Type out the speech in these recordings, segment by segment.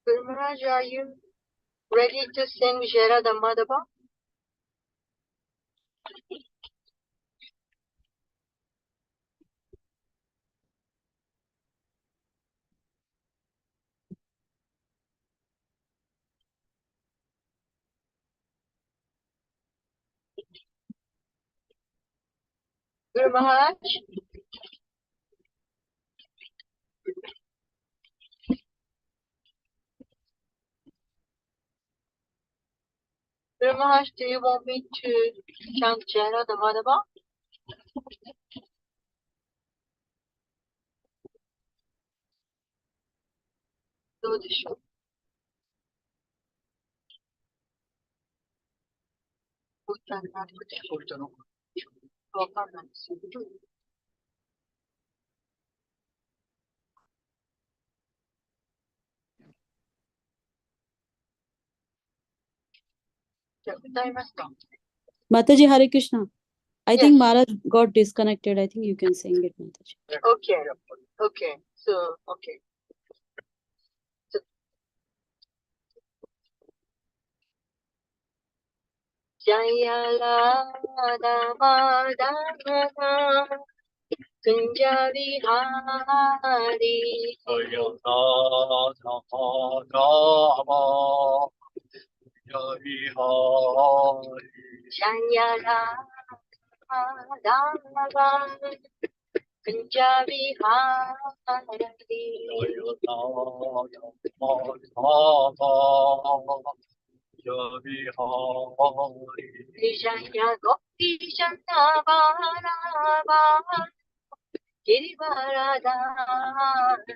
Guru Maharaj, are you ready to sing Jera Dhammadava? Guru Maharaj? Guru Maharaj, do you want me to chant Jera Dhammadava? Do the show. わかんないですよ。じゃあ歌いますか。 Mataji, Hare Krishna. I Yes. think Maharaj got disconnected. I think you can sing it, Mataji. Okay. Okay. So, okay. Jaya Radha Madhava Kunja Vihari Jaya Radha Madhava Kunja Vihari Jaya Radha Madhava Kunja Vihari Jaya Radha Madhava Kunja Vihari Jaya Gopi Chandra Girivaradari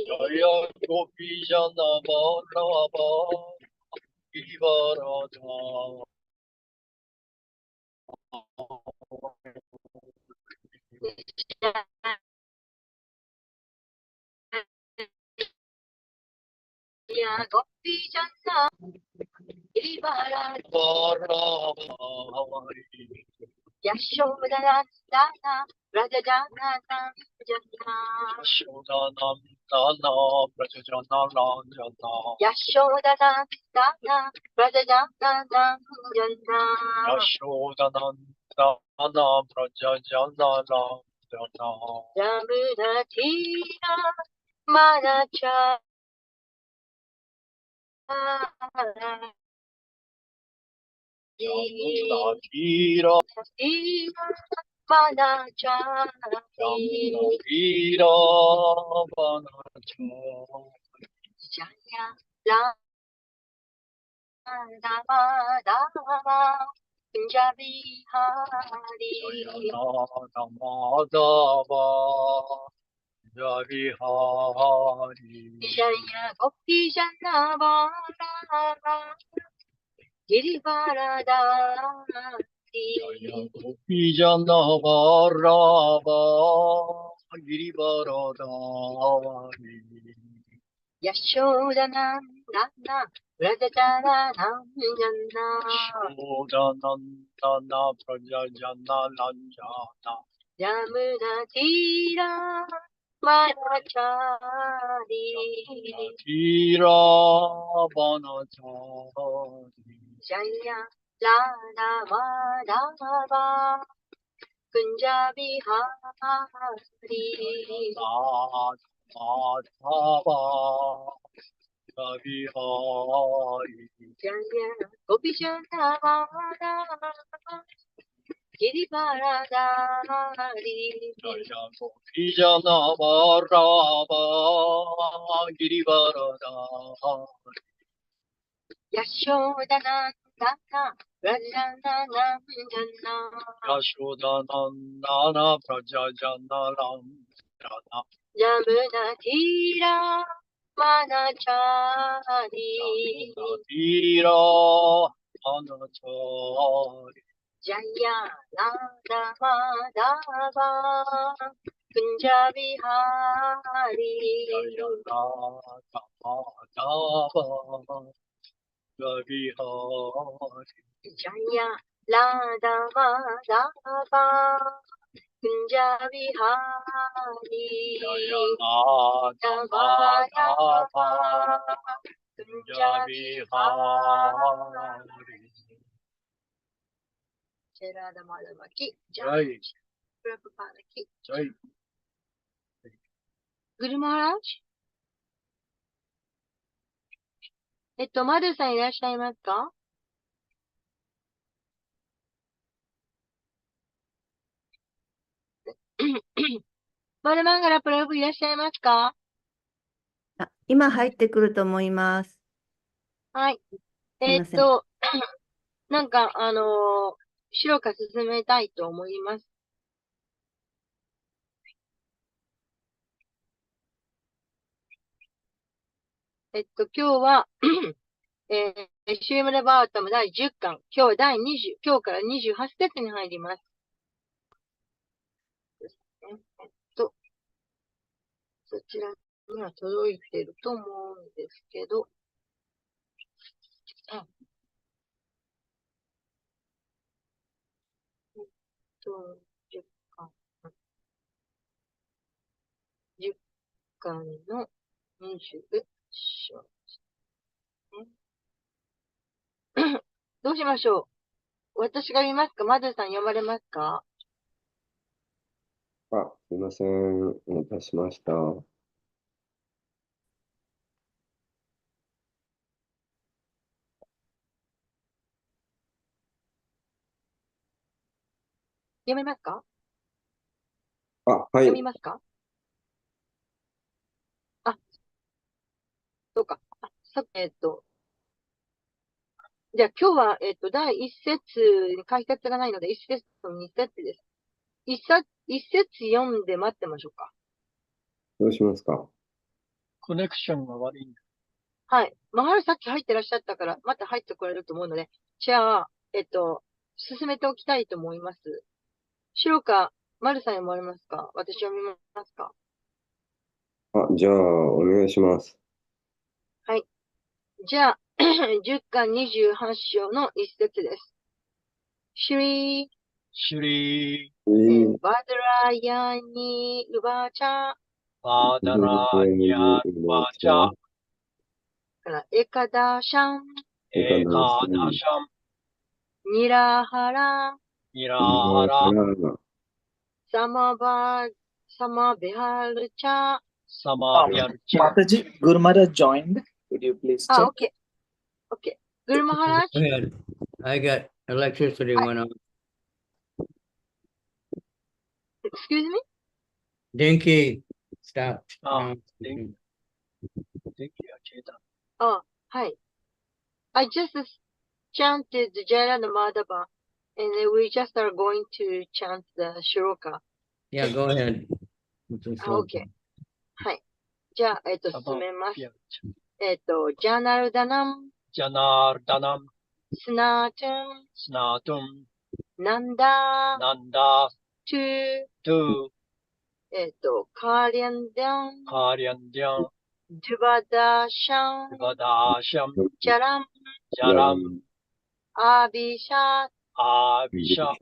Jaya Gopi Chandra Girivaradari Jaya Gopi Chandra Girivaradari Yashodhanandana Rajajana Jana Yashodanandana Prajajana Ranjana Yashodhanandana Rajajana Jana Yashodanandana Prajajana Ranjana Yamuna Tira Manacha Yamuna Tira Manacha Yamuna Tira Vanacha Jaya Radha Madhava Punjabi Hari Jaya Radha Madhava Javihari Jaya Gopi Chandra Girivaradari Jaya Gopi Jannavarava Girivaradari Yashodhanandana Rajajana Shodanandana Prajajana Lanjana Yamuna Tira Manachari Tira Vanachari Jaya Radha Madhava Punjabi Hari Madhava Javihari Jaya Gopi Chandra Girivaradari Jaya Gopi Jannavarava Girivaradari Yashodhanandana Rajajana Yashodanandana Prajajana Lanjana Yamuna Tira Manachari Tira Anachari Jaya Radha Madhava Punjabi Hari Jaya Radha Madhava Javihari Jaya Radha Madhava Punjabi Hari Jaya Radha Madhava Punjabi Hari. Gerada Madhava ki Jai. Prabhupada ki. Jai. Guru Maharaj? マルさんいらっしゃいますか？マルマンガラプラブいらっしゃいますか？あ、今入ってくると思います。はい。すいません。なんか、白か進めたいと思います。今日は、シームレバータム第10巻、今日は今日から28節に入ります。そちらには届いてると思うんですけど、10巻、10巻の20章ですね。どうしましょう？私が見ますか？マドゥさん読まれますか？あ、すいません。お待たせしました。読めますか？あ、は読みい。ますか？あ、そうか。じゃあ今日は、第一節に解説がないので、一節と二節です。一節読んで待ってましょうか。どうしますか？コネクションが悪いんだ。はい。マハルさっき入ってらっしゃったから、また入ってこれると思うので、じゃあ、進めておきたいと思います。白か、マルさん読まれますか？私読みますか？あ、じゃあ、お願いします。はい。じゃあ、10巻28章の一節です。シュリシュリー、バドラヤニウバチャバダラニャバチャからエカダシャン、エカダシャンニラハラ、ニラハラサマベハルチャ。サマビャルチャ。Mataji, Guru Maharaj joined. Could you please check? Okay. Okay. Guru Maharaj? Go ahead. I got electricity went off. Excuse me? Dinky stopped. Ah, No. Dinkyが消えた。はい。I just chanted Jara Namadaba, and then we just are going to chant the Shiroka. Yeah, go ahead. Okay. はい。じゃあ、サ進めます。ビャルチャ。ジャナルダナム、ジャナールダナム、スナートゥン、スナートゥン、ナンダナンダトゥ、ー、トゥカーリアンダン、ー、カーリアンディャン、ドゥバダシャン、バダーシャン、ジャラン、ジャラン、アビシャ、アービシャ、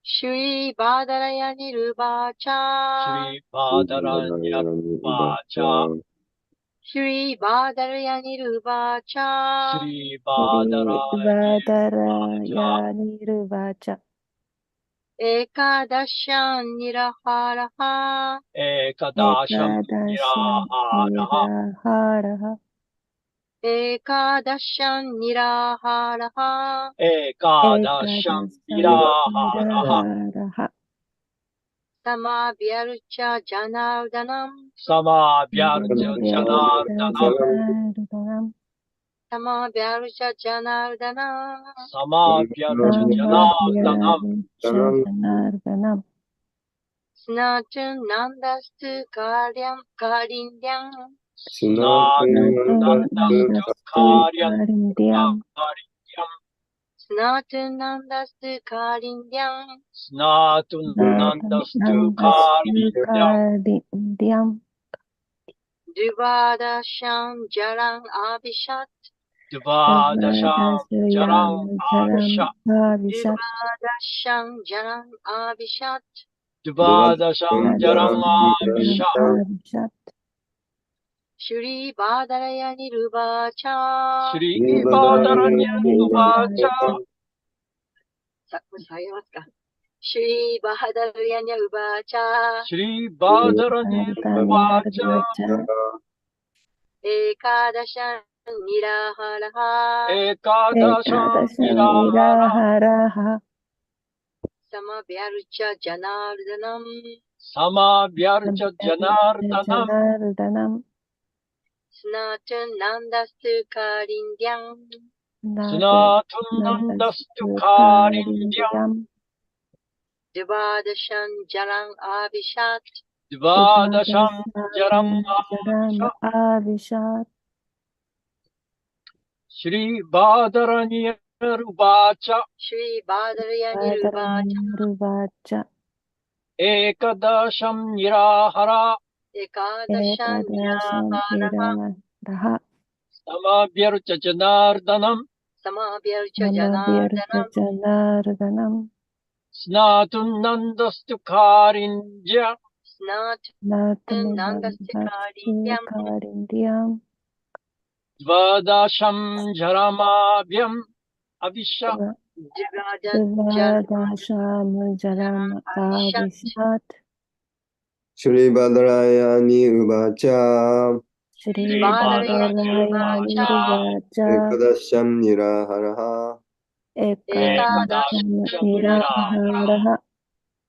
シュリーバダラヤニルバーチャー、シリバダラニャバーチャ、シュリーバダラヤニルバーチャー、シリバダラニャヤニルバチャ。エカダシャンニラハラハ、エカダシャンニラハラハ、エカダシャンニラハラハ、エカダシャンニラハラハ、サマビアルチャジャナウダナム、サマビャルチャジャナールダナム、サマビアルチャジャナウダナム、サマビャルチャジャナールダナム、スナーチュンナンダストゥカリンディャン、スナートゥナンダストゥカリアンディャン、スナートゥナンダストゥカリンディャン、スナートゥナンダストゥカリディャン、ドゥバダシャンジャランアビシャッ、ドゥバダシャンジャランアビシャ、ドゥバダシャンジャランアビシャッ、ドゥバダシャンジャランアビシャ、シュリーバーダラヤニルバーチャー。シリバダラニャルバーチャさ、もう一回言いますか。シュリーバーダラヤニルバーチャー。シリバダラニャルバーチャエカダシャンニラハラハ。エカダシャンニラハラサマビアルチャジャナールダナム。サマビャルチャジャナーダナムスナトゥンナンダストゥカリンディャン。スナトゥナンダストゥカリンディャンデュバーダシャンジャランアビシャット。デバダシャンジャランアーシャシリバダラニャルバーチャシュリーバーダラヤニルバーチャ。エカダシャンニラハラエカダシャンニラハラハ。サマビャルチャジャナーダナムサマビアルチャジャナーダナム。スナトゥナンダストゥカリンジャスナトゥンナンダストゥカリンディャン。デバダシャンジャラマビャンアビシャデュバダシャンジャランアビシャット。シュリバダラヤニウバチャシュリーバーダラヤニルバーチャー。エカダシャンニラハラハエカダシャンニラハラハ。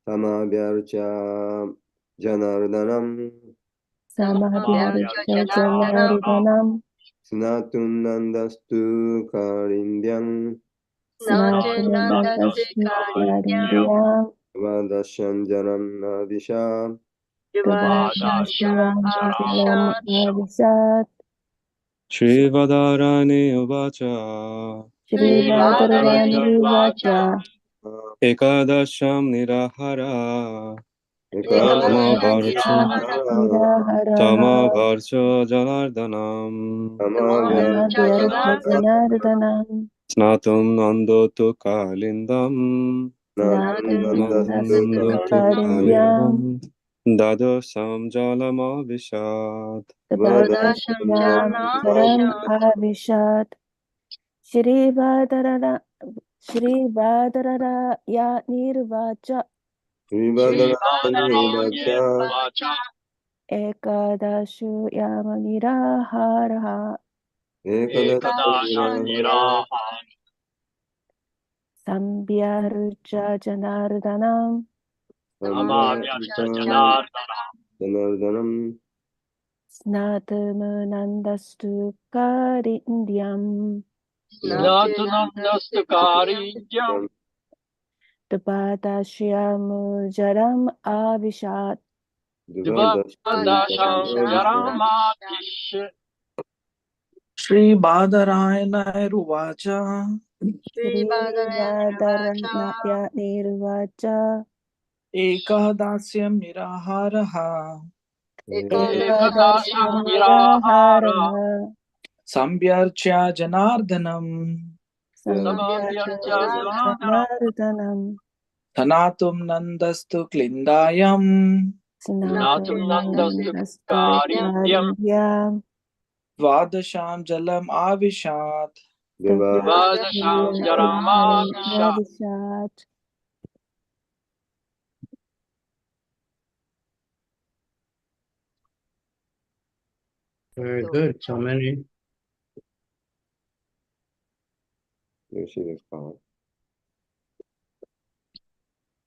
サマビャルチャジャナルダナムサマビアルチャジャナーダナム。スナトゥンナンダストゥカリンディャンスナトゥンナンダストゥカリンディャン。バダシャンジャランナビシャデュバダシャンジャランアビシャット。シリバダラニウバチャシュリーバーダラヤニルバーチャー。エカダシャムニラハラエエカダシタマャンニバルチャラハラハ。タマバルチャジャナルダナムサマビアルチャジャナーダナム。スナトンナンドトカリンダムスナトゥンナンダストゥカリンディャン。ダドシャムジャラマビシャデバダシャンジャランアビシャット。シュリーバーダラヤニルバーチャ。シュリバダラヤニウバチャエカダシュヤマニラハラハ。エカダシャンニラハサンビアルチャジャナルダナム。サマビャルチャジャナルダナムスナトゥムナンダストゥカリンディアン。スナトゥナンダストゥカリンジャンドバダシアムジャラムアビシャット。デバダシャンジャラマティシュシリバダラヤナルバーチャシュリーバーダラヤニルバーチャー。エカダシャムニラハラハエエカカダシャンニラハラサンビャルチャジャナーダナムサマサマビャルチャジャナルダナム。タナトムナンダストクリンダヤムスナナトトゥゥナンナンダストゥダストカカリリンディアンンディアン。ワダシャムジャラムアビシャーデバデバダシャンジャラマビシャアビシャット。Very good. So many. よろしいですか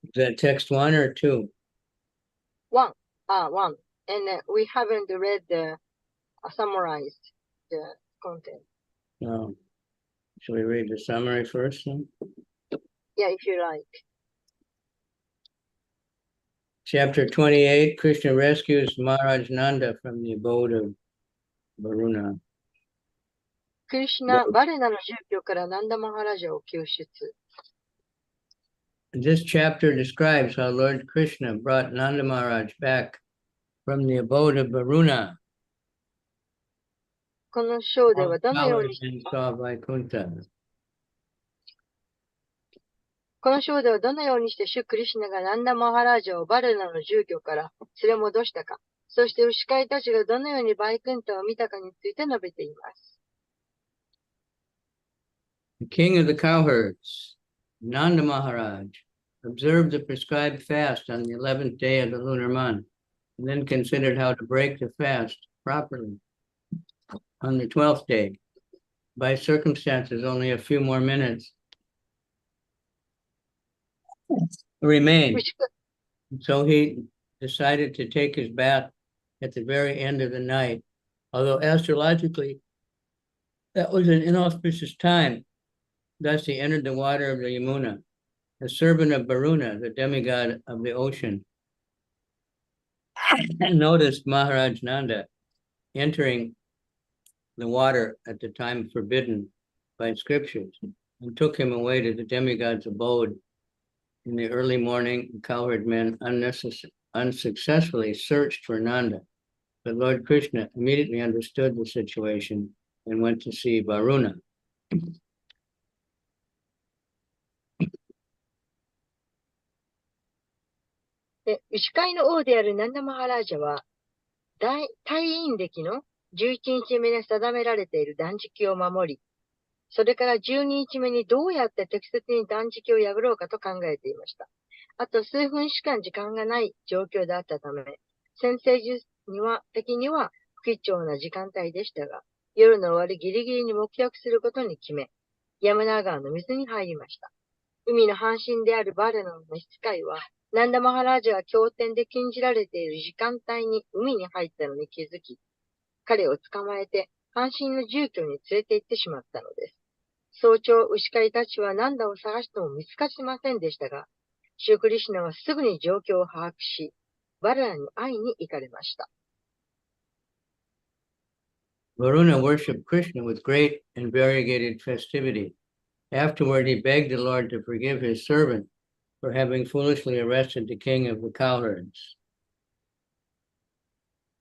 Is that text 1 or 2? One. One. And we haven't read summarized the content. No. Shall we read the summary first then? Yeah, if you like. Chapter 28, Krishna rescues Maharaj Nanda from the abode of Varuna. クリシュナ、バレナの住居からナンダマハラジャを救出。This chapter describes how Lord Krishna brought Nanda Maharaj back from the abode of Varuna, この章で all はどのように flowers in saw Vaikuntha. この章ではどのようにしてシュクリシュナがナンダマハラジャをバレナの住居から連れ戻したか。そして牛飼いたちがどのようにバイクンタを見たかについて述べています。The king of the cowherds, Nanda Maharaj, observed the prescribed fast on the 11th day of the lunar month, and then considered how to break the fast properly on the 12th day. By circumstances, only a few more minutes remained. So he decided to take his bath at the very end of the night, although astrologically that was an inauspicious time. Thus he entered the water of the Yamuna, a servant of Varuna, the demigod of the ocean, and noticed Maharaj Nanda entering the water at the time forbidden by scriptures, and took him away to the demigod's abode. In the early morning, the cowherd men unsuccessfully searched for Nanda, but Lord Krishna immediately understood the situation and went to see Varuna. で、牛飼いの王であるナンダマハラージャは、退院暦の11日目に定められている断食を守り、それから12日目にどうやって適切に断食を破ろうかと考えていました。あと数分しか時間がない状況であったため、先生的には不貴重な時間帯でしたが、夜の終わりギリギリに目標することに決め、ヤムナ川の水に入りました。海の半身であるバレナの召使いは、ナンダマハラージャが経典で禁じられている時間帯に海に入ったのに気づき、彼を捕まえて半身の住居に連れて行ってしまったのです。早朝、牛飼いたちはナンダを探しても見つかりませんでしたが、シュークリシュナはすぐに状況を把握し、バララに会いに行かれました。Varuna worshipped Krishna with great and variegated festivity. Afterward, he begged the Lord to forgive his servant for having foolishly arrested the king of the cowherds.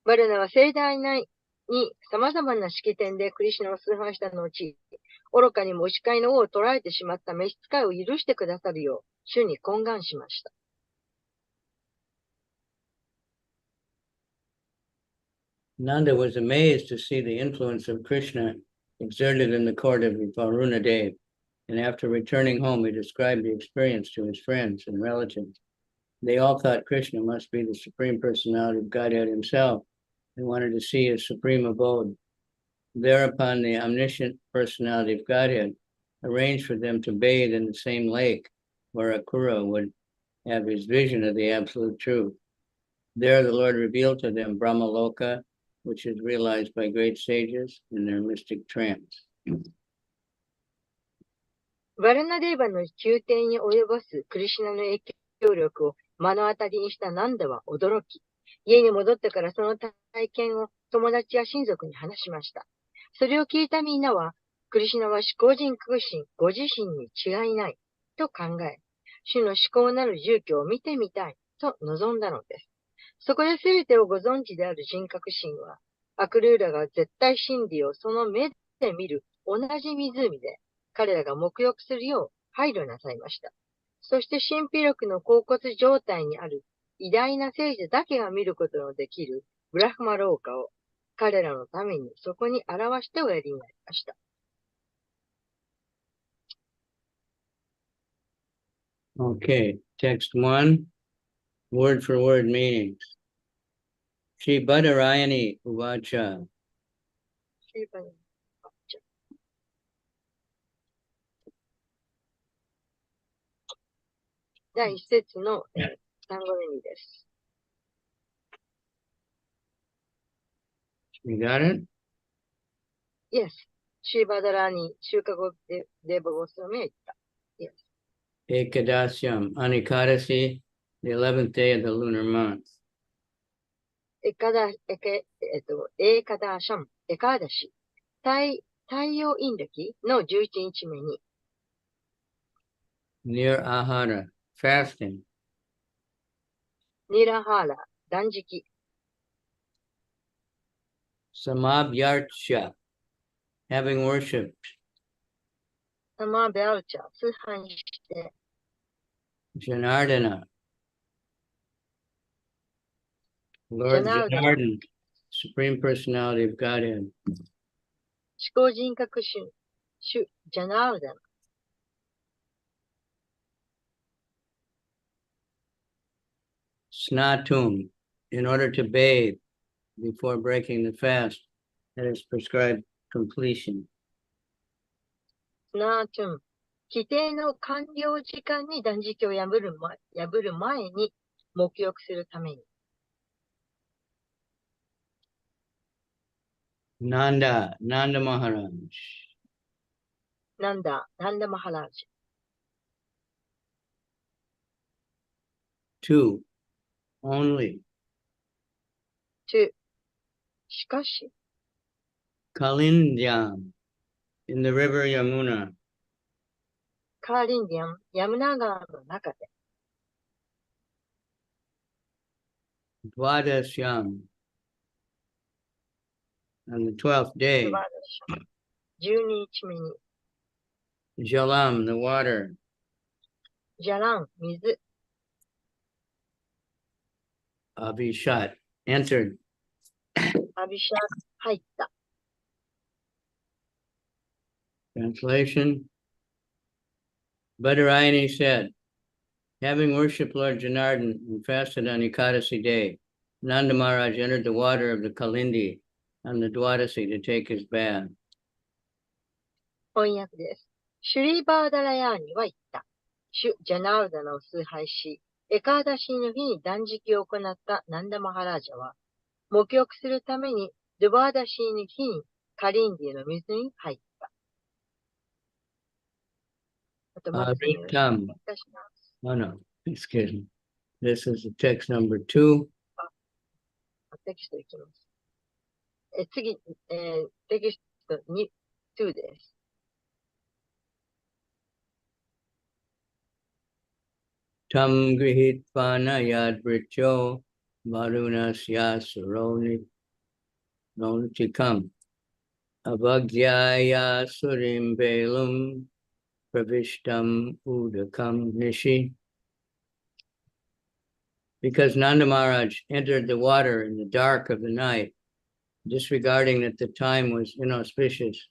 バラナは盛大に様々な式典でクリシュナを崇拝した後、愚かにも牛飼いの王を捕らえてしまった召使いを許してくださるよう、主に懇願しました。Nanda was amazed to see the influence of Krishna exerted in the court of Varuna Dev, and after returning home, he described the experience to his friends and relatives. They all thought Krishna must be the Supreme Personality of Godhead himself and wanted to see his supreme abode. Thereupon, the omniscient personality of Godhead arranged for them to bathe in the same lake where Akura would have his vision of the absolute truth. There, the Lord revealed to them Brahmaloka, which is realized by great sages in their mystic trance. バラナデーバの宮廷に及ぼすクリシュナの影響力を目の当たりにしたナンダは驚き、家に戻ってからその体験を友達や親族に話しました。それを聞いたみんなは、クリシュナは思考人空心、ご自身に違いないと考え、主の思考なる住居を見てみたいと望んだのです。そこで全てをご存知である人格心は、アクルーラが絶対真理をその目で見る同じ湖で、彼らが沐浴するよう配慮なさいました。そして神秘力の恍惚状態にある偉大な聖者だけが見ることのできるブラフマローカを彼らのためにそこに表しておやりになりました。Okay, text 1, word for word meanings. Shri Badarayani Uvacha. 第一節の単語の意味です。You got it? Yes. シーバダラに中華語でデーバゴスワミは言った。Yes. Ekadasyam, Anikadasi, the 11th day of the lunar month. エカダシャム、エカダシ。太陽陰暦の11日目に。Near Ahara, fasting. ニラハーラ、断食。Samabhyarcha, having worshipped. サマーベアルチャ、崇拝して。Janardana, Lord Janardana. Janardana, Supreme Personality of Godhead. 思考人格主、主ジャナーダナ。Snatum, in order to bathe before breaking the fast, that is prescribed completion. スナートゥン。規定の完了時間に断食を破る前に沐浴するために。Nanda Maharaj. なんだマハラージ。 Two, only. 2. しかし、 Kalindyam, in the river Yamuna. カーリンディアン、ヤムナ川の中で、 Dwadasyam, on the 12th day. 12日目に、 Jalam, the water. ジャラン、水、 Abhishat, entered. アビシャ、入った。 Translation. Badarayani said, having worshipped Lord Janardana and fasted on Ekadasi day, Nanda Maharaj entered the water of the Kalindi on the Dwadasi to take his bath. 翻訳です。シュリーバーダラヤーニは言った。主ジャナウダナを崇拝し、エカーダシーの日に断食を行ったナンダマハラージャは、沐浴するためにドゥバーダシーの日にカリンディの水に入った。あと、まずよろしくお願いいたします。 Oh no, excuse me. This is the text number 2. テキストいきます。次、テキスト2です。Tam grihitpana yadvrityo varunasya saronitikam avaghyaya surim velum pravishtam udakam nishi. Because Nanda Maharaj entered the water in the dark of the night, disregarding that the time was inauspicious,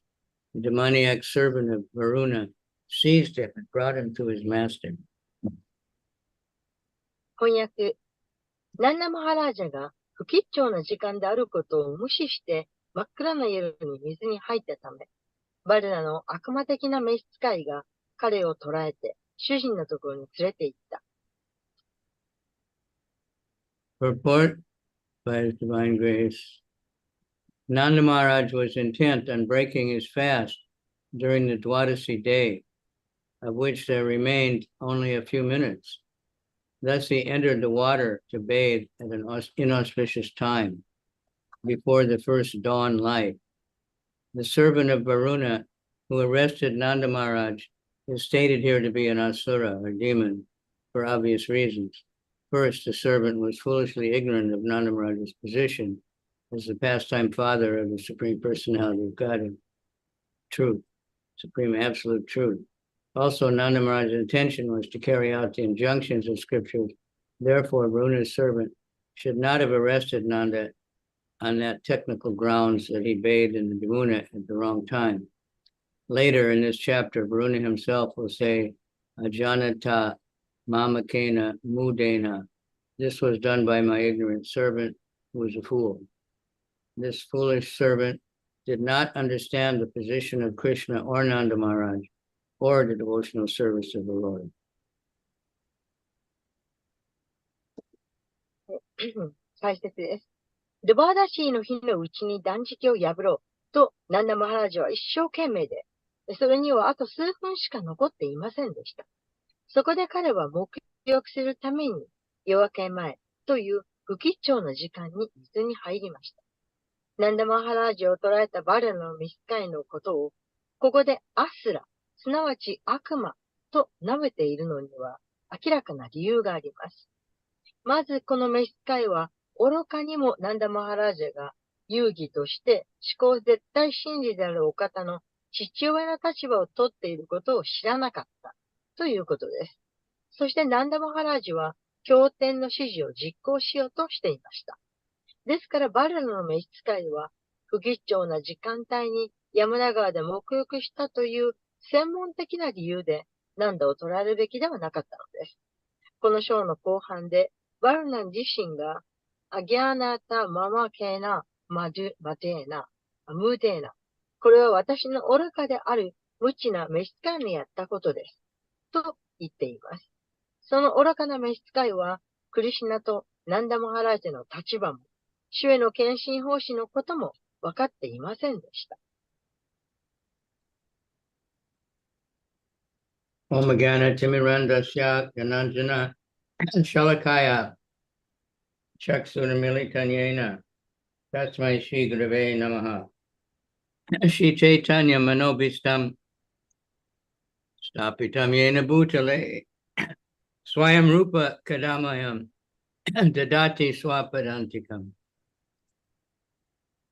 the demoniac servant of Varuna seized him and brought him to his master. 翻訳。ナンダマハラージャが不吉祥な時間であることを無視して真っ暗な夜に水に入ったため、バルラの悪魔的な召使いが彼を捕らえて主人のところに連れて行った。Purport by His Divine Grace. Nanda Maharaj was intent on breaking his fast during the Dwadasi day, of which there remained only a few minutes. Thus he entered the water to bathe at an inauspicious time, before the first dawn light. The servant of Varuna, who arrested Nanda Maharaj, is stated here to be an asura, or demon, for obvious reasons. First, the servant was foolishly ignorant of Nanda Maharaj's position as the pastime father of the Supreme Personality of Godhead, truth, Supreme Absolute Truth. Also, Nanda Maharaj's intention was to carry out the injunctions of scriptures. Therefore, Varuna's servant should not have arrested Nanda on that technical grounds that he bathed in the Yamuna at the wrong time. Later in this chapter, Varuna himself will say, Ajanata Mamakena Mudena. This was done by my ignorant servant, who was a fool. This foolish servant did not understand the position of Krishna or Nanda Maharaj, or the devotional service of the Lord. 解説です。ドバーダシーの日のうちに断食を破ろうと、ナンダマハラジャは一生懸命で、それにはあと数分しか残っていませんでした。そこで彼は沐浴するために夜明け前という不吉祥な時間に水に入りました。ナンダマハラジャを捕らえたバレラの召使いのことを、ここでアスラ、すなわち悪魔と述べているのには明らかな理由があります。まずこの召使いは愚かにもナンダマハラジャが遊戯として思考絶対真理であるお方の父親の立場を取っていることを知らなかったということです。そしてナンダマハラジャは経典の指示を実行しようとしていました。ですから、バラの召使いは、不吉祥な時間帯に山田川で沐浴したという専門的な理由で難度を取られるべきではなかったのです。この章の後半で、バルナン自身が、アギャーナタママケーナマデーナ、ムーデーナ。これは私の愚かである無知な召使いにやったことです。と言っています。その愚かな召使いは、クリシュナとナンダマハラージャの立場も、主への献身奉仕のことも分かっていませんでした。Omagana Timirandasya Gananjana Shalakaya Chaksunamilitanyena Tasmai Shri Gurave Namaha Shri Chaitanya Manobhistam Stapitam Yena Bhutale Swayam Rupa Kadamayam Dadati Swapadantikam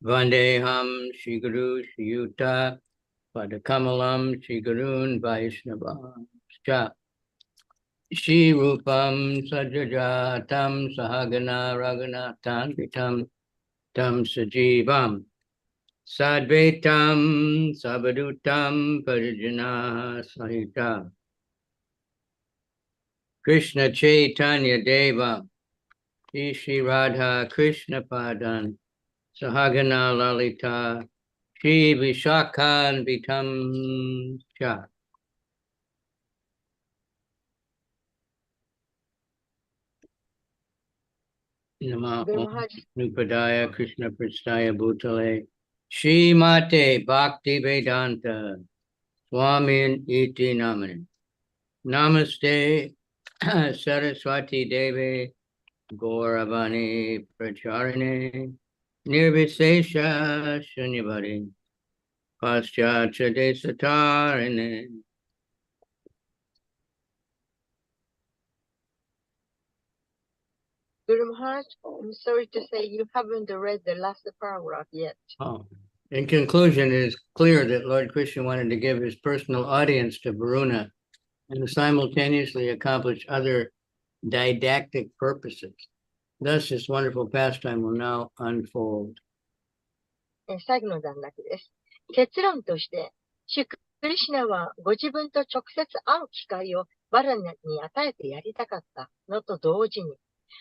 Vandeham Shri Guru Shri Yuta Padakamalam Shri Gurun Vaishnava Shri Rupam Sajajatam Sahagana Raghunathan Vitam Tam Sajivam Sadvaitam Sabadutam Parijana Sahita Krishna Chaitanya Deva Shri Radha Krishna Padan Sahagana Lalita Shri Vishakhan Vitam Cha Nama Guru Om Maharaj, Nupadaya Krishna Prastaya Bhutale Shri Mate Bhakti Vedanta Swami Iti Namani Namaste Saraswati Devi Gauravani Pracharine Nirvisesha Shunyavadi Paschatya Desatarine. Guru Maharaj, I'm sorry to say you haven't read the last paragraph yet. Oh. In conclusion, it is clear that Lord Krishna wanted to give his personal audience to Varuna and simultaneously accomplish other didactic purposes. Thus, this wonderful pastime will now unfold. 最後の段落です。結論として、シュクリシュナはご自分と直接会う機会をバラに与えてやりたかったのと同時に、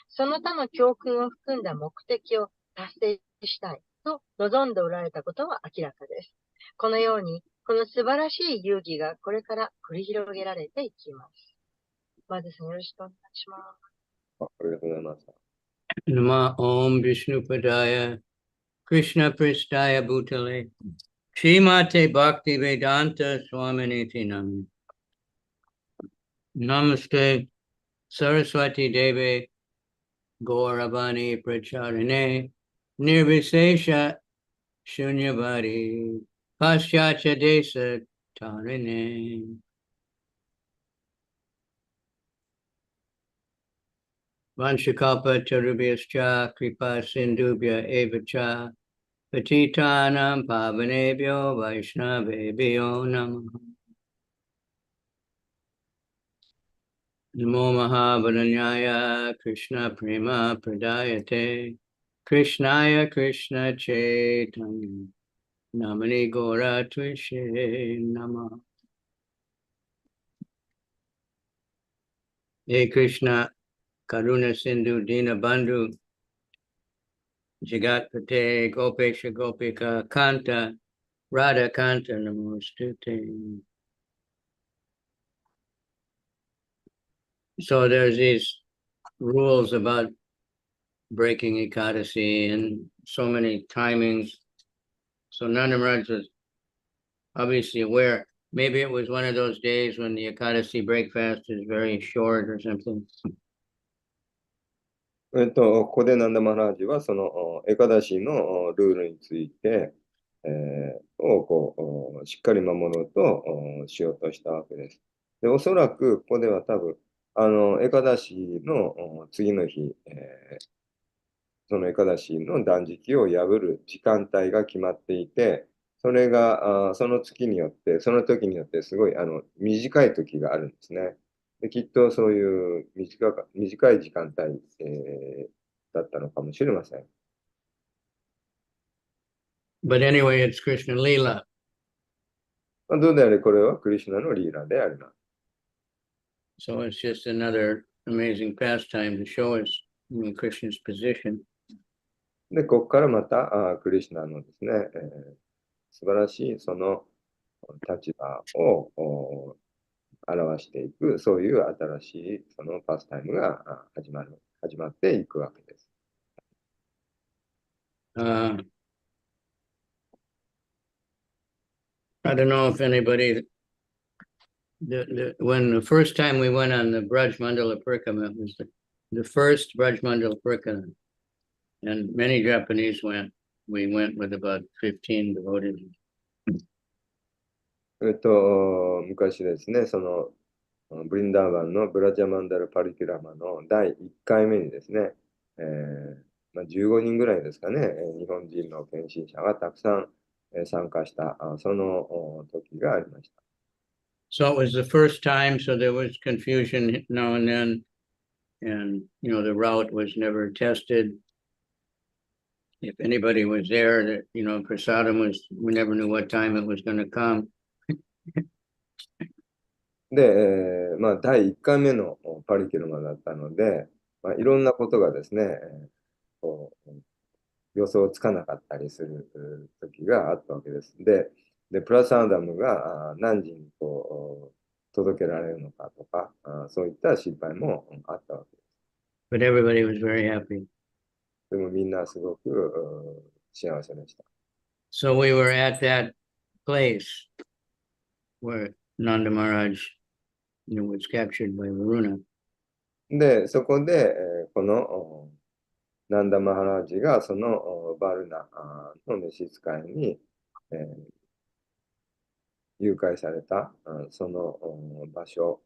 その他の教訓を含んだ目的を達成したいと望んでおられたことは明らかです。このように、この素晴らしい遊戯がこれから繰り広げられていきます。マズさんよろしくお願いします。ありがとうございます。Nama Om Vishnupadaya Krishna Pristaya Bhutale Srimate Bhakti Vedanta Swaminiti Namani Namaste Saraswati Devi Gauravani Pracharine Nirvisesha Shunyavadi Paschatya Desa Tarine. Vanchakalpa Tarubhyascha Kripa Sindhubhya Evacha Patitanam Pavanebhyo Vaishnavebhyo Namaha Namo Mahavaranyaya Krishna Prema Pradayate Krishnaya Krishna Chaitanya Namani Gora Tvishe Namaha. Hey Krishna Karuna Sindhu Dina Bandhu Jagat Pate Gopesha Gopika Kanta Radha Kanta Namostute. So there's these rules about breaking Ekadasi and so many timings. So Nanda Maharaj was obviously aware. Maybe it was one of those days when the Ekadasi breakfast is very short or something. ここでナンダマハラージはそのエカダシのルールについて、しっかり守ろうとしようとしたわけです。で、おそらくここでは多分エカダシの次の日、そのエカダシの断食を破る時間帯が決まっていて、それがその月によって、その時によってすごい短い時があるんですね。できっとそういう短い時間帯、だったのかもしれません。But anyway, it's Krishna Lila. まあ、どうであれ、これはクリシュナのリーラであります。So it's just another amazing pastime to show us Krishna's position. で、ここからまたクリシュナのですね、素晴らしいその立場を表していく、そういう新しいそのパスタイムが始まっていくわけです。I don't know if anybody, when the first time we went on the Braj Mandala Parikama, it was the first Braj Mandala Parikama, and many Japanese went. We went with about 15 devotees. 昔ですね、そのブリンダーバンのブラジャマンダルパリキュラマの第1回目にですね、15人ぐらいですかね、日本人の献身者がたくさん参加したその時がありました。So it was the first time, so there was confusion now and then, and the route was never tested. If anybody was there, that prasadam we never knew what time it was going to come. で、第1回目のパリキュラマだったので、いろんなことがですね、予想つかなかったりする時があったわけです。で、プラスアダムが何時に届けられるのかとか、そういった心配もあったわけです。But everybody was very happy. でもみんなすごく幸せでした。So we were at that place where Nanda Maharaj was captured by Varuna. で、そこで、このナンダ・マハラージがそのバルナの召使いに、誘拐されたその場所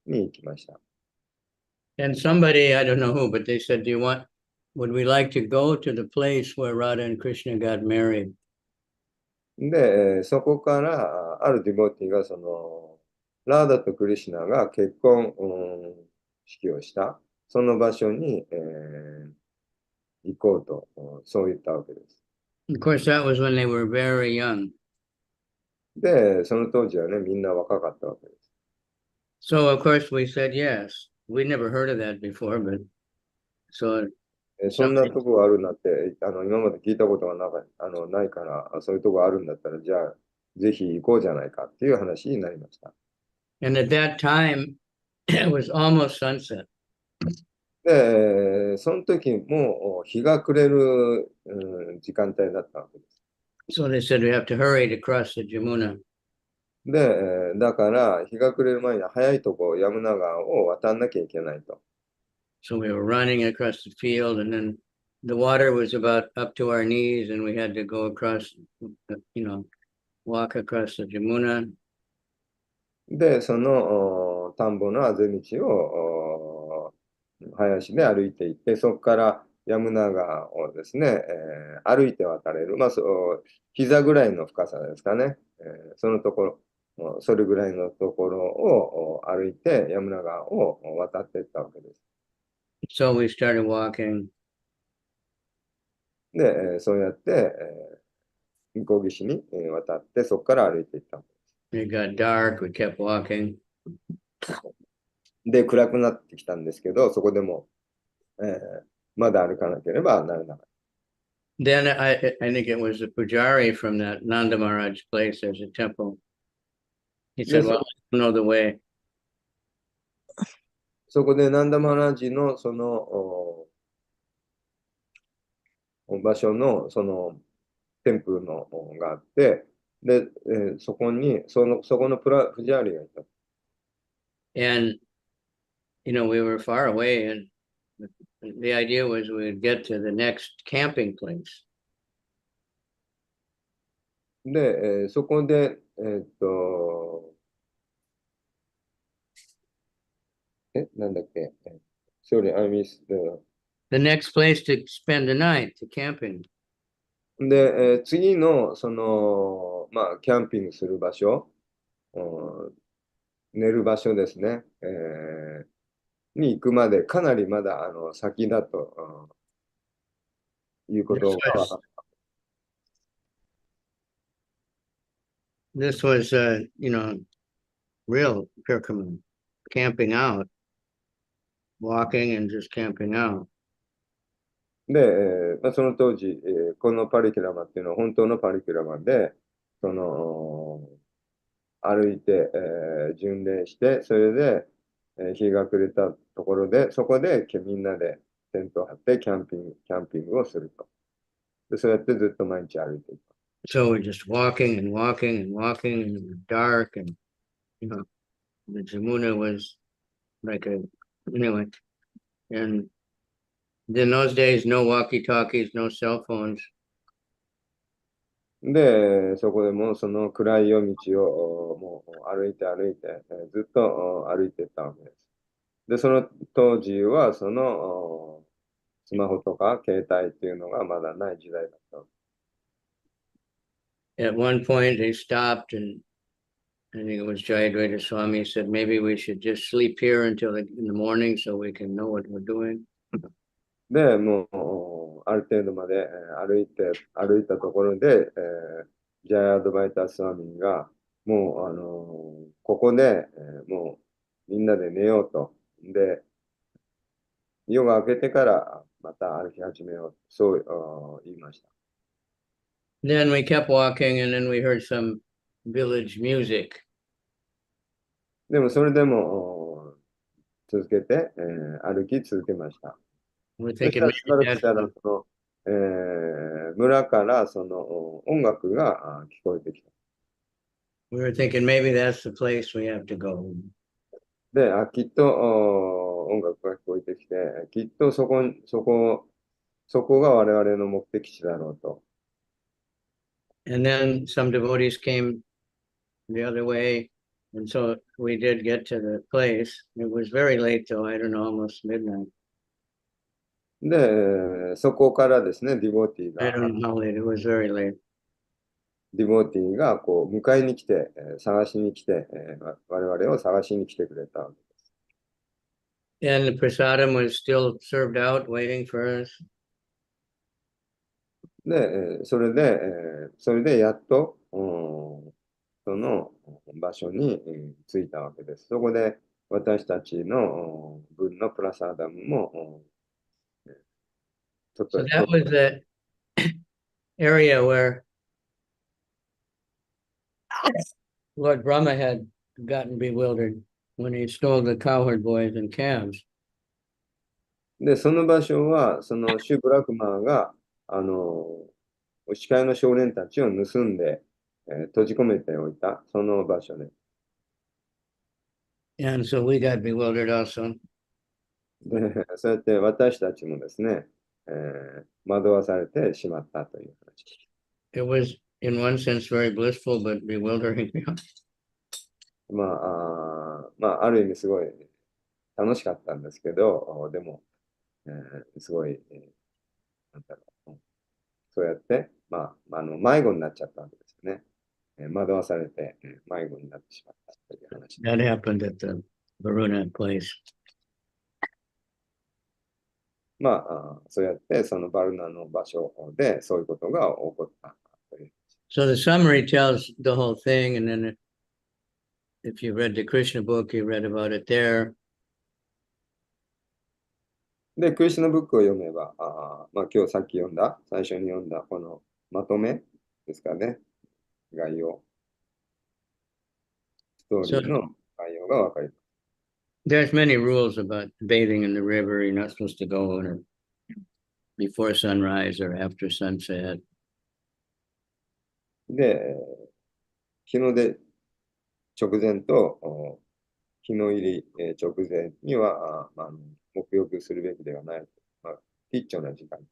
に行きました。And somebody, I don't know who, but they said, would we like to go to the place where Radha and Krishna got married? で、そこからあるディボティがそのラーダとクリシュナが結婚式をしたその場所に、行こうとそう言ったわけです。Of course, that was when they were very young. で、その当時はね、みんな若かったわけです。So, of course, we said yes. We never heard of that before, but so そんなとこがあるんだって今まで聞いたことがないから、そういうとこあるんだったら、じゃあ、ぜひ行こうじゃないかっていう話になりました。and at that time, it was almost sunset. で、その時も日が暮れる、時間帯だったわけです。So they said we have to hurry to cross the Jamuna. で、だから日が暮れる前に早いとこヤムナ川を渡んなきゃいけないと。So we were running across the field, and then the water was about up to our knees, and we had to go across, walk across the Jamuna. で、その田んぼのあぜ道を林で歩いていって、そこからヤムナ川をですね、歩いて渡れる、膝ぐらいの深さですかね、そのところ、それぐらいのところを歩いてヤムナ川を渡っていったわけです。So we started walking. で、そうやって、向こう岸に渡って、そこから歩いていった。It got dark. We kept walking. で、暗くなってきたんですけど、そこでも、まだ歩かなければならなかった。Then I think it was the pujari from that Nanda Maharaj place. There's a temple. He said, "Well, I don't know the way." そこでナンダマハラージのその場所のそのテンプルのがあって、で、そこにそこのプジャーリがいた。And we were far away, and the idea was we would get to the next camping place. で、そこで、なんだっけ、Sorry, I missed The next place to spend the night, to camping. で、次のその、キャンピングする場所、寝る場所ですね、に行くまでかなりまだ先だということが分かった。this was, real pilgrimage, camping out, walking and just camping out. で、その当時、このパリキュラマっていうのは本当のパリキュラマで、歩いて、巡礼して、それで、日が暮れたところで、そこでみんなでテントを張ってキャンピングをすると。で、そうやってずっと毎日歩いていた。So we're just walking and walking and walking, and it was dark, and the Jamuna was like anyway. And in those days, no walkie-talkies, no cell phones. で、そこでもその暗い夜道をもう歩いて、ずっと歩いていったわけです。で、その当時はそのスマホとか携帯っていうのがまだない時代だったわけ。At one point, they stopped, and I think it was Jayadvaita Swami said, maybe we should just sleep here until in the morning so we can know what we're doing. で、もうある程度まで歩いたところで、ジャイアドバイタスワミがもうここで、もうみんなで寝ようと。で、夜が明けてからまた歩き始めよう。そう言いました。Then we kept walking, and then we heard some village music. でもそれでも続けて、歩き続けました。We're そした thinking らしば maybe らくしたら村からその音楽が聞こえてきた。we were thinking maybe that's the place we have to go. で、きっと音楽が聞こえてきて、きっとそこが我々の目的地だろうと。And then some devotees came the other way, and so we did get to the place. It was very late though, I don't know, almost midnight. で、そこからですね、I don't know how late, it was very late. ディボーティーがこう迎えに来て、探しに来て、我々を探しに来てくれたわけです。And the prasadam was still served out, waiting for us. で、それでやっと、その場所に着いたわけです。そこで私たちの分のプラサーダムもちょっと So that was the area where Lord Brahma had gotten bewildered when he stole the cowherd boys and calves. で、その場所は、そのシュブラクマーが、牛飼いの少年たちを盗んで、閉じ込めておいた、その場所で。And so we got bewildered also. で、そうやって私たちもですね、惑わされてしまったという話。It was, in one sense, very blissful, but bewildering. ある意味すごい楽しかったんですけど、でも、すごい、なんだろう、そうやって、迷子になっちゃったわけですよね。惑わされて、迷子になってしまったという話。That happened at the Varuna place. そうやってそのバルナの場所でそういうことが起こったという。So the summary tells the whole thing, and then if you read the Krishna book, you read about it there. で、クリシュナブックを読めば、今日さっき最初に読んだこのまとめですかね、概要。ストーリーの概要がわかります。There's many rules about bathing in the river. You're not supposed to go in it before sunrise or after sunset. で、日の出直前と日の入り直前には、沐浴するべきではない。必要な時間だ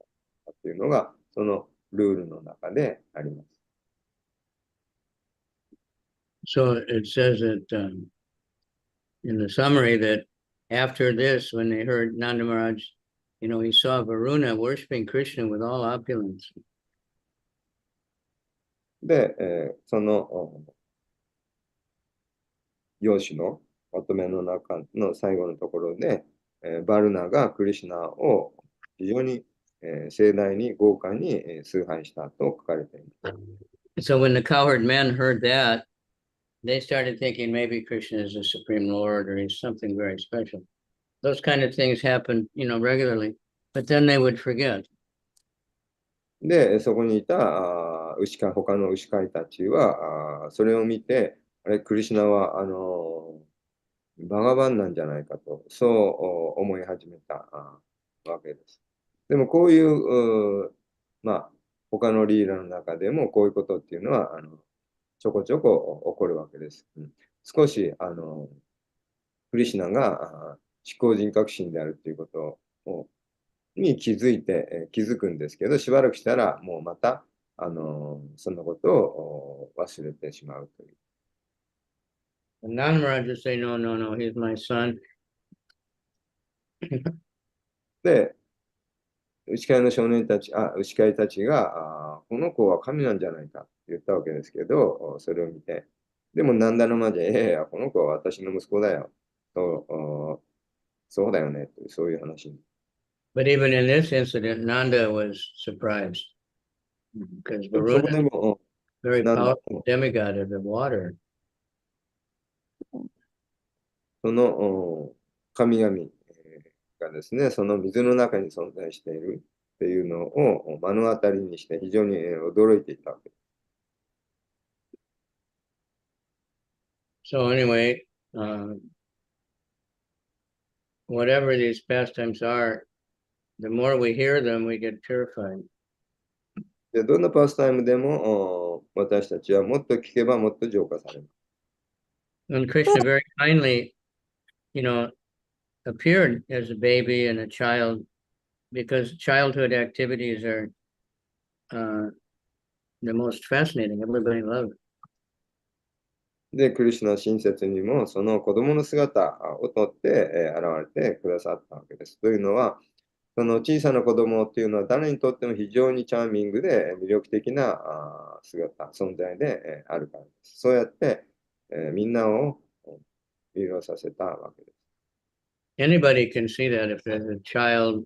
っていうのが、そのルールの中であります。So it says that in the summary that after this, when they heard Nanda Maharaj, he saw Varuna worshiping Krishna with all opulence. で、その用紙のまとめの中の最後のところで、バルナがクリシュナを非常に盛大に豪華に崇拝したと書かれています。So when the cowherd men heard that, they started thinking maybe Krishna is the Supreme Lord or he's something very special. Those kind of things happen, regularly, but then they would forget. で、そこにいた他の牛飼いたちは、それを見て、クリシュナは、バガバンなんじゃないかと、そう思い始めたわけです。でも、こういう、他のリーダーの中でも、こういうことっていうのは、ちょこちょこ起こるわけです。少し、クリシュナが思考人格心であるということに気づくんですけど、しばらくしたら、もうまた、そんなことを忘れてしまうという。And Maharaj would say, no, no, no, he's my son. で、牛飼いの少年たち、牛飼いたちが、この子は神なんじゃないかって言ったわけですけど、それを見て、でも、ナンダの魔女、この子は私の息子だよ。と、そうだよね。そういう話に。But even in this incident, Nanda was surprised because そこ Varuna でも、 very ナンダ powerful demigod of the water. その神々がですね、その水の中に存在しているっていうのを目の当たりにして非常に驚いていたわけです。So anyway, whatever these pastimes are, the more we hear them, we get purified. で、どんなパスタイムでも私たちはもっと聞けばもっと浄化されます。And Krishna very kindly, appeared as a baby and a child because childhood activities are the most fascinating. Everybody loves it. で、クリシュナ親切にもその子供の姿をとって、現れてくださったわけです。というのは、その小さな子供っていうのは誰にとっても非常にチャーミングで魅力的な姿、存在であるからです。そうやって、みんなを魅了させたわけです。Anybody can see that if there's a child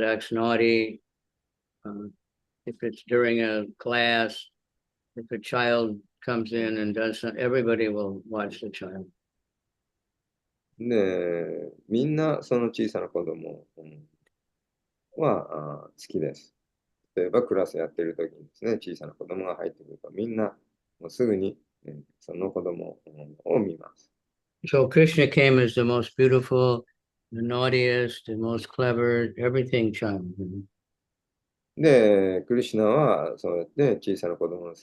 acts naughty, if it's during a class, if a child comes in and does something, everybody will watch the child. で、みんなその小さな子供は好きです。例えばクラスやってる時にですね、小さな子供が入ってくるとみんなもうすぐにその子供を見ます。So Krishna came as the most beautiful, the naughtiest, the most clever, everything child. で、クリシュナはそうやって小さな子供の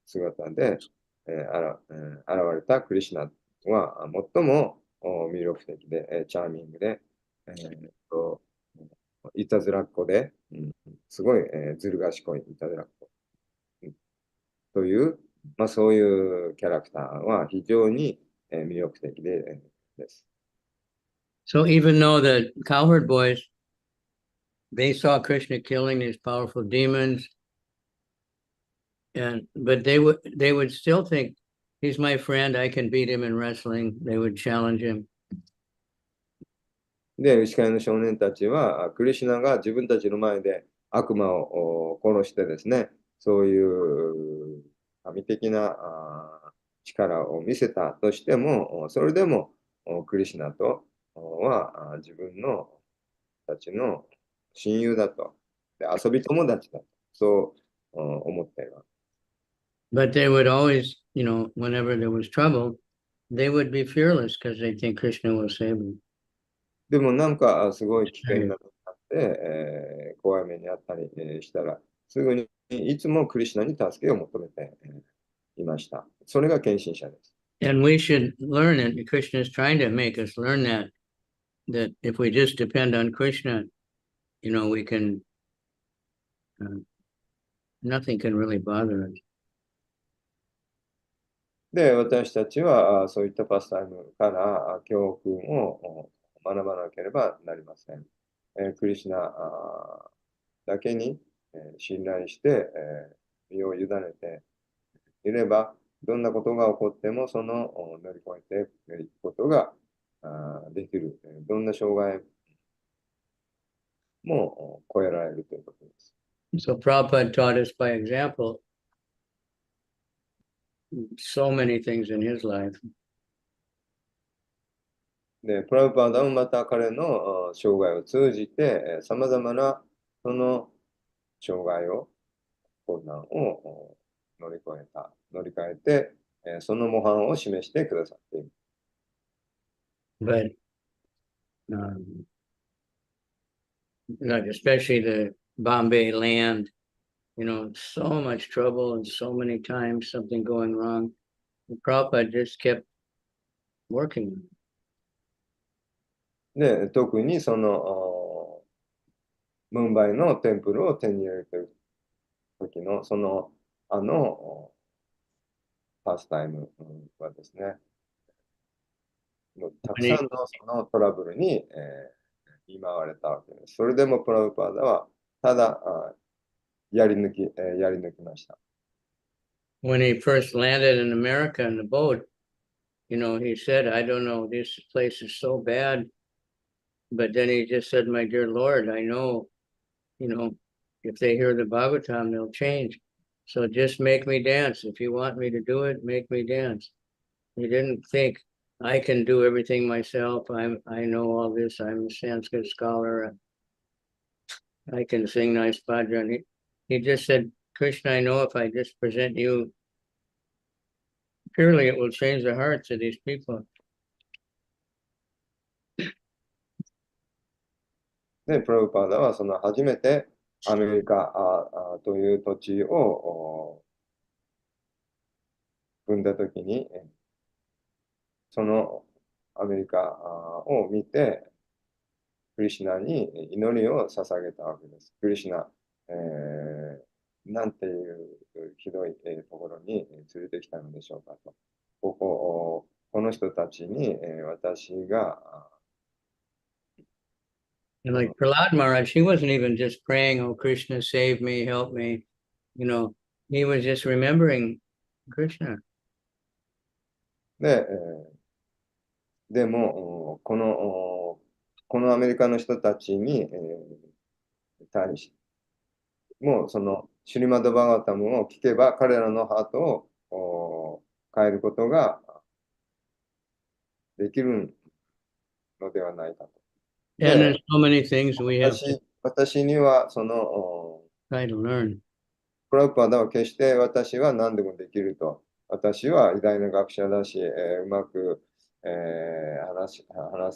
姿で、現れたクリシュナは最も魅力的で、チャーミングで、いたずらっ子で、すごい、ずる賢いいたずらっ子、という、そういうキャラクターは非常に、魅力的です。So even though the cowherd boys, they saw Krishna killing these powerful demons, but they would still think, he's my friend, I can beat him in wrestling. They would challenge him. で、牛飼いの少年たちは、クリシュナが自分たちの前で悪魔を殺してですね、そういう神的な力を見せたとしても、それでもクリシュナとは自分のたちの親友だと、で遊び友達だと、そう思っています。But they would always, whenever there was trouble, they would be fearless because they think Krishna will save them. でもなんかすごい危険なことがあって、怖い目にあったりしたら、すぐにいつもクリシュナに助けを求めていました。それが献身者です。And we should learn it. Krishna is trying to make us learn that if we just depend on Krishna, we can, nothing can really bother us. で、私たちはそういったパスタイムから教訓を学ばなければなりません。クリシュナだけに信頼して、身を委ねていれば、どんなことが起こってもその乗り越えていくことができる。どんな障害も越えられるということです。So Prabhupada taught us by example. so many things in his life. で、プラブパーダもまた彼の生涯を通じて、さまざまなその障害を、困難を乗り換えて、その模範を示してくださっています。But like especially the Bombay land, so much trouble and so many times something going wrong. The Prabhupada just kept working. で、特にそのムンバイのテンプルを手に入れる時のパスタイムはですね、もうたくさんのそのトラブルに、見舞われたわけです。それでもプラブパーダはただやり抜きました。When he first landed in America in the boat, he said, I don't know, this place is so bad. But then he just said, my dear Lord, I know, if they hear the Bhagavatam, they'll change. So just make me dance. If you want me to do it, make me dance. He didn't think I can do everything myself. I know all this. I'm a Sanskrit scholar. I can sing nice bhajan. He just said, Krishna, I know if I just present you purely, it will change the hearts of these people. で、プラブパーダはその初めてアメリカという土地を踏んだときに、そのアメリカを見て、クリシュナに祈りを捧げたわけです。クリシュナ、なんていうひどいところに連れてきたのでしょうかと。この人たちに私が And like Prahlad Maharaj, he wasn't even just praying, oh, Krishna, save me, help me. He was just remembering Krishna. で、でも、このアメリカの人たちに、対し、もうそのシュリマド・バガタムを聞けば彼らのハートを変えることができるのではないかと。And there's so many things we have 私にはその try to learn. プラブパダは決して私は何でもできると。私は偉大な学者だし、うまく、話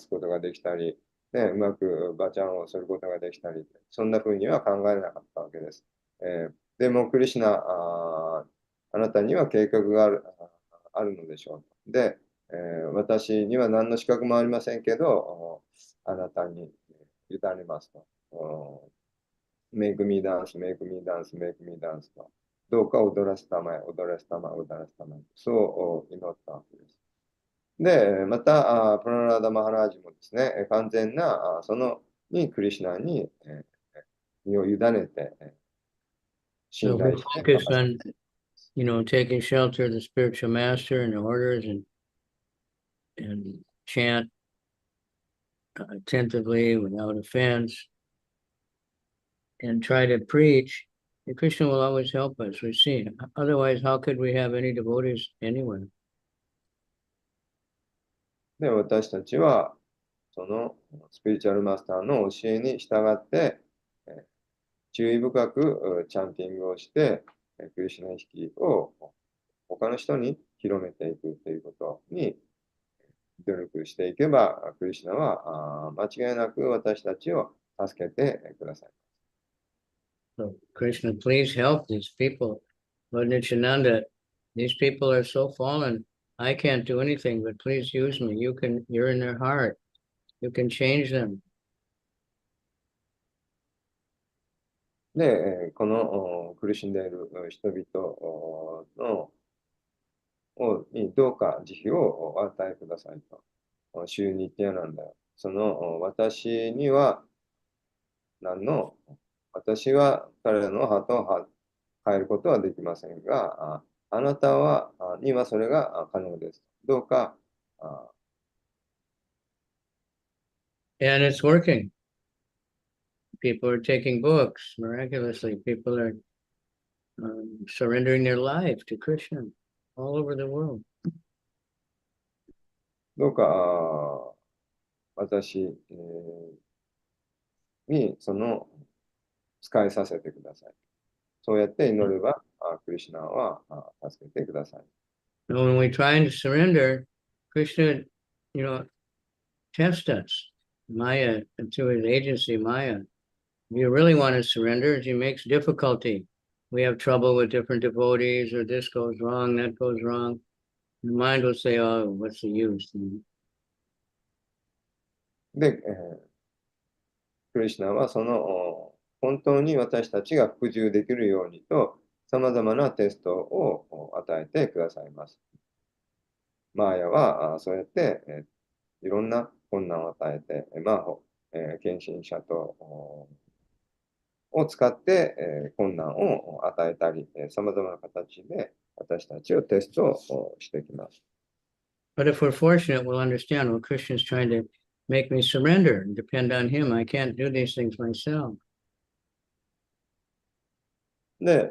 すことができたり、うまくバチャンをすることができたり、そんなふうには考えなかったわけです。でも、クリシュナ、あなたには計画があるのでしょう。で、私には何の資格もありませんけど、あなたに委ねますと。Make me dance, make me dance, make me dance と。どうか踊らせたまえ、踊らせたまえ、踊らせたまえ。そう祈ったわけです。で、また、プララダ・マハラージもですね、完全な、クリシュナに身を委ねて、信 So 頼 we して、 focus on, taking shelter of the spiritual master and the orders and chant attentively without offense and try to preach. And Krishna will always help us. We see. Otherwise, how could we have any devotees anywhere? で、私たちは、そのスピリチュアルマスターの教えに従って、注意深くチャンティングをして、クリシュナ意識を他の人に広めていくということに努力していけば、クリシュナは間違いなく私たちを助けてください。So Krishna, please help these people. Lord Nityananda, these people are so fallen. I can't do anything, but please use me. You're in their heart. You can change them. で、この苦しんでいる人々にどうか慈悲をお与えくださいと。主に言なんだよ。私には私は彼らのハートを変えることはできませんが、あなたにはそれが可能です。どうか。And it's working. People are taking books miraculously. People are surrendering their life to Krishna all over the world. どうか私、にその使いさせてください。そうやって祈れば、クリシュナは助けてください。And when we try to surrender, Krishna, you know, tests us. Maya, through his agency, Maya. If you really want to surrender, he makes difficulty. We have trouble with different devotees, or this goes wrong, that goes wrong. The mind will say, oh, what's the use? で、クリシュナはその本当に私たちが服従できるようにと、さまざまなテストを与えてくださいます。マーヤはそうやって、いろんな困難を与えて、献身者とを使って、困難を与えたり、さまざまな形で私たちをテストをしてきます。But if we're fortunate, we'll understand, well, Krishna's trying to make me surrender and depend on him. I can't do these things myself. で、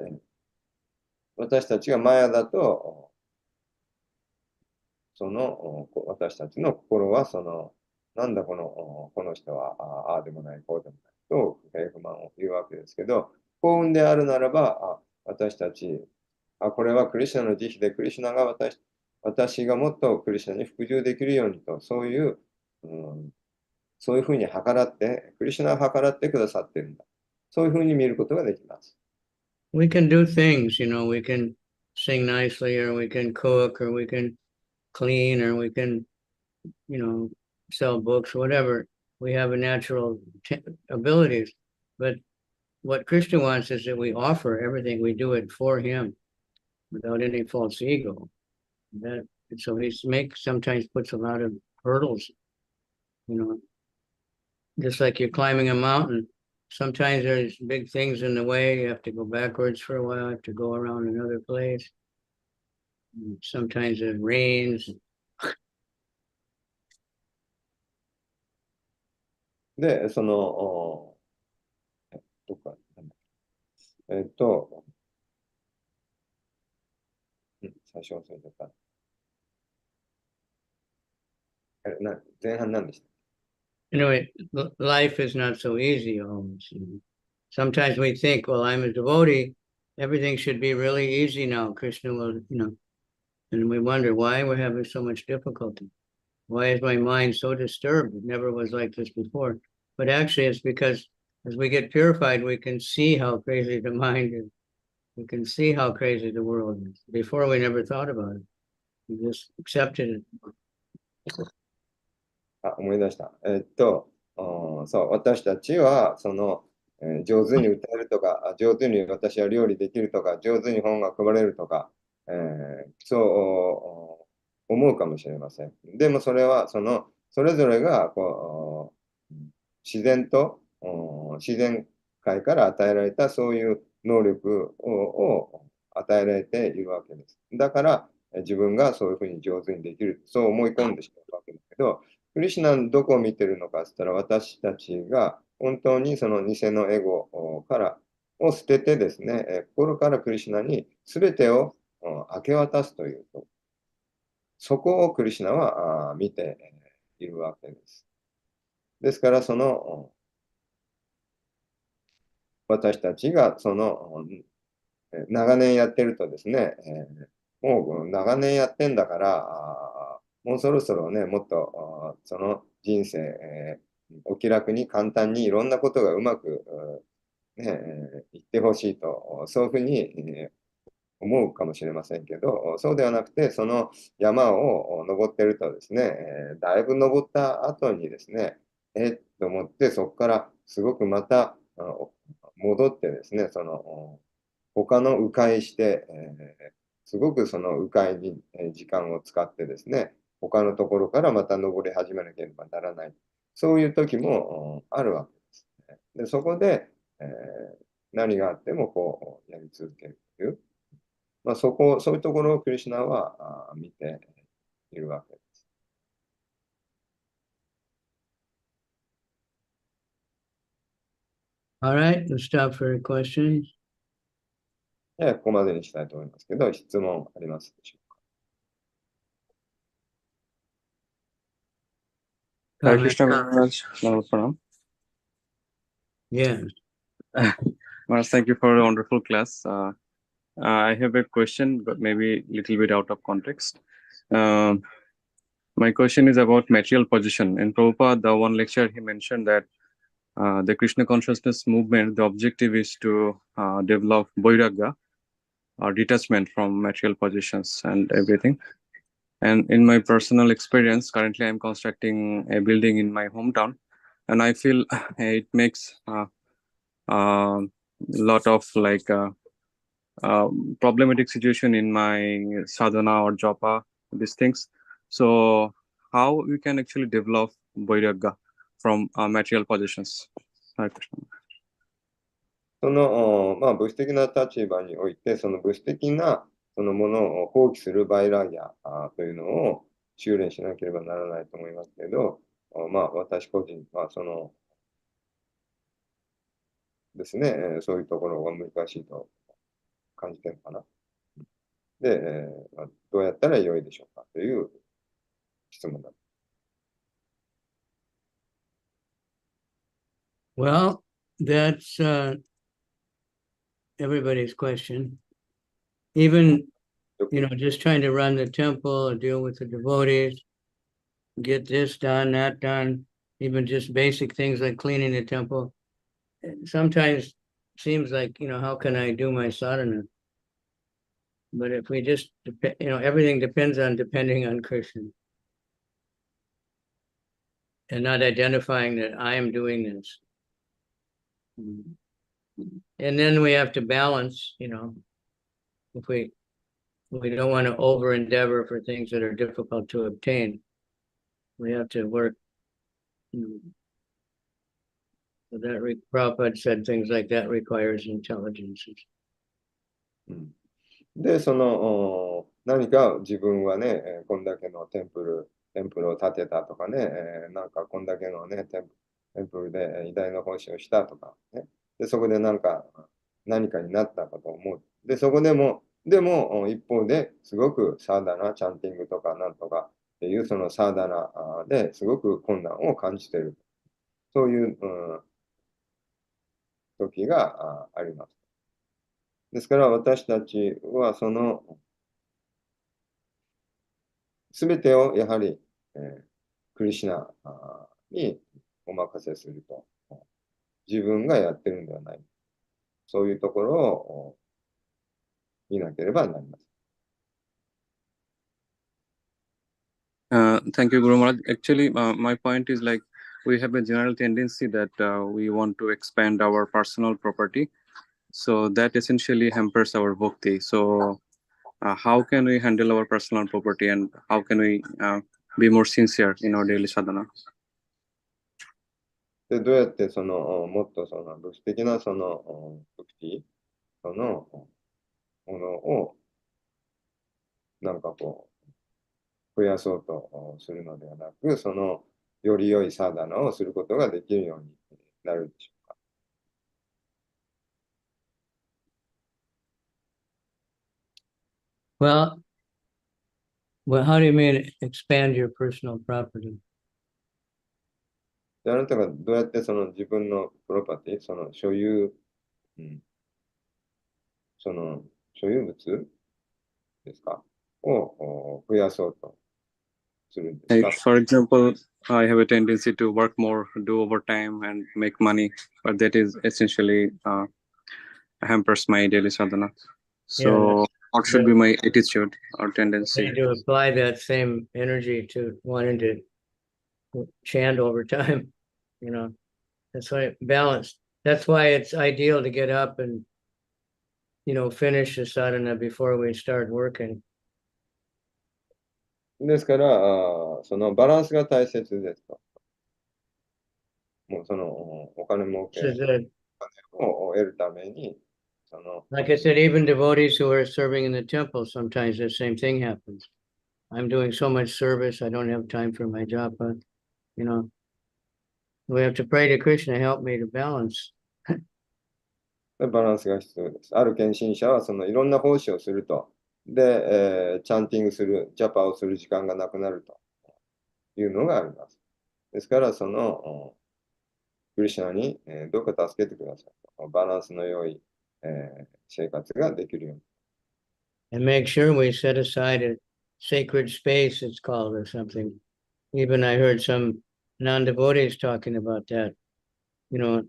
私たちがマヤだと、その私たちの心はなんだこの人はああでもない、こうでもないと不満を言うわけですけど、幸運であるならば、私たち、これはクリシュナの慈悲で、クリシュナが私がもっとクリシュナに服従できるようにと、そういうふうに計らって、クリシュナが計らってくださっているんだ。そういうふうに見ることができます。We can do things, we can sing nicely, or we can cook, or we can clean, or we can, sell books, whatever. We have a natural abilities. But what Krishna wants is that we offer everything, we do it for him without any false ego. So he sometimes puts a lot of hurdles, just like you're climbing a mountain. Sometimes there's big things in the way. You have to go backwards for a while, you have to go around another place. Sometimes it rains. で、どっか、最初忘れちゃった。前半何でした？ Anyway, life is not so easy always. Sometimes we think, well, I'm a devotee, everything should be really easy now. Krishna will, and we wonder why we're having so much difficulty. Why is my mind so disturbed? It never was like this before. But actually, it's because as we get purified, we can see how crazy the mind is. We can see how crazy the world is. Before, we never thought about it. We just accepted it. 思い出した。そう、私たちは、上手に歌えるとか、上手に私は料理できるとか、上手に本が配れるとか、そう思うかもしれません。でもそれは、それぞれが自然界から与えられたそういう能力を与えられているわけです。だから、自分がそういうふうに上手にできる、そう思い込んでしまうわけですけど、クリシュナのどこを見てるのかって言ったら、私たちが本当にその偽のエゴを捨ててですね、心からクリシュナに全てを明け渡すというと、そこをクリシュナは見ているわけです。ですから、私たちが長年やってるとですね、もう長年やってんだから、もうそろそろね、もっとその人生、お気楽に簡単にいろんなことがうまく、いってほしいと、そういうふうに、思うかもしれませんけど、そうではなくて、その山を登ってるとですね、だいぶ登った後にですね、と思って、そこからすごくまた戻ってですね、他の迂回して、すごくその迂回に時間を使ってですね、他のところからまた登り始めなければならない。そういう時もあるわけですね。で、そこで、何があってもこうやり続けるという、そういうところをクリシュナは見ているわけです。All right, let's stop for questions. ここまでにしたいと思いますけど、質問ありますでしょうか。Hare Comment? Krishna Maharaj. Pranam. Yeah. Maharaj, thank you for a wonderful class. I have a question, but maybe a little bit out of context. My question is about material position. In Prabhupada, the one lecture he mentioned that the Krishna consciousness movement, the objective is to develop vairagya or detachment from material positions and everything. And in my personal experience, currently I'm constructing a building in my hometown, and I feel it makes lot of like problematic situation in my sadhana or japa, these things. So how we can actually develop vairagya from material positions? Hare Krishna. まあ、物質的な立場において、その物質的なそのものを放棄するバイラーギャというのを修練しなければならないと思いますけど、まあ、私個人はそのですね、そういうところが難しいと感じてるのかな。で、どうやったらよいでしょうかという質問だ。Well, that's everybody's question. Even, just trying to run the temple or deal with the devotees, get this done, that done, even just basic things like cleaning the temple. Sometimes seems like, how can I do my sadhana? But if we just, everything depends on depending on Krishna. And not identifying that I am doing this. And then we have to balance, if we don't want to over endeavor for things that are difficult to obtain. We have to work. So that Prabhupada said things like that requires intelligence. で、その何か自分はね、こんだけのテンプルを建てたとかね、なんかこんだけのね、テンプルで偉大な奉仕をしたとか、ね、で、そこで何かになったかと思う。で、そこでも一方ですごくサーダナ、チャンティングとかなんとかっていうそのサーダナですごく困難を感じている。そういう、時があります。ですから私たちはその全てをやはり、クリシュナにお任せすると、自分がやってるんではない。そういうところを見なければなりません。Thank you, Guru Maharaj. Actually, my point is like we have a general tendency that we want to expand our personal property. So that essentially hampers our bhakti. So how can we handle our personal property and how can we be more sincere in our daily sadhana? で、どうやってそのもっとその物質的なそのブクティ、そのものをなんかこう増やそうとするのではなく、そのより良いサーダナをすることができるようになるでしょうか。Well, how do you mean expand your personal property? で、あなたがどうやってその自分のプロパティ、その所有、その所有物ですかを増やそうとするんですか。For example, I have a tendency to work more, do overtime and make money, but that is essentially hampers my daily sadhana. So what should be my attitude or tendency? You need to apply that same energy to wanting to chant over time. That's why balance. That's why it's ideal to get up and finish the sadhana before we start working. ですから、そのバランスが大切ですと。もうそのお金儲けを得るために、その。Like I said, even devotees who are serving in the temple, sometimes the same thing happens. I'm doing so much service, I don't have time for my japa. We have to pray to Krishna, help me to balance. バランスが必要です。ある献身者はそのいろんな奉仕をすると。で、チャンティングする、ジャパをする時間がなくなるというのがあります。ですから、そのクリシュナに、どうか助けてくださいと。バランスの良い、生活ができるように。And make sure we set aside a sacred space, it's called, or something. Even I heard some non-devotees talking about that. You know,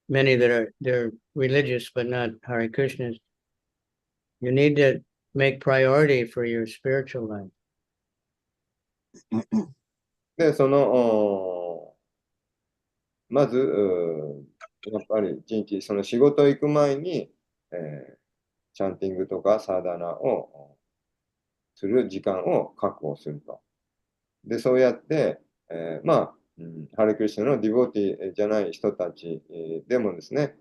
many that are they're religious but not Hare Krishnas. You need to make priority for your spiritual life. で、まず、やっぱり一日、その仕事行く前に、チャンティングとかサーダナをする時間を確保すると。で、そうやって、ハレクリシナのディボーティじゃない人たちでもですね、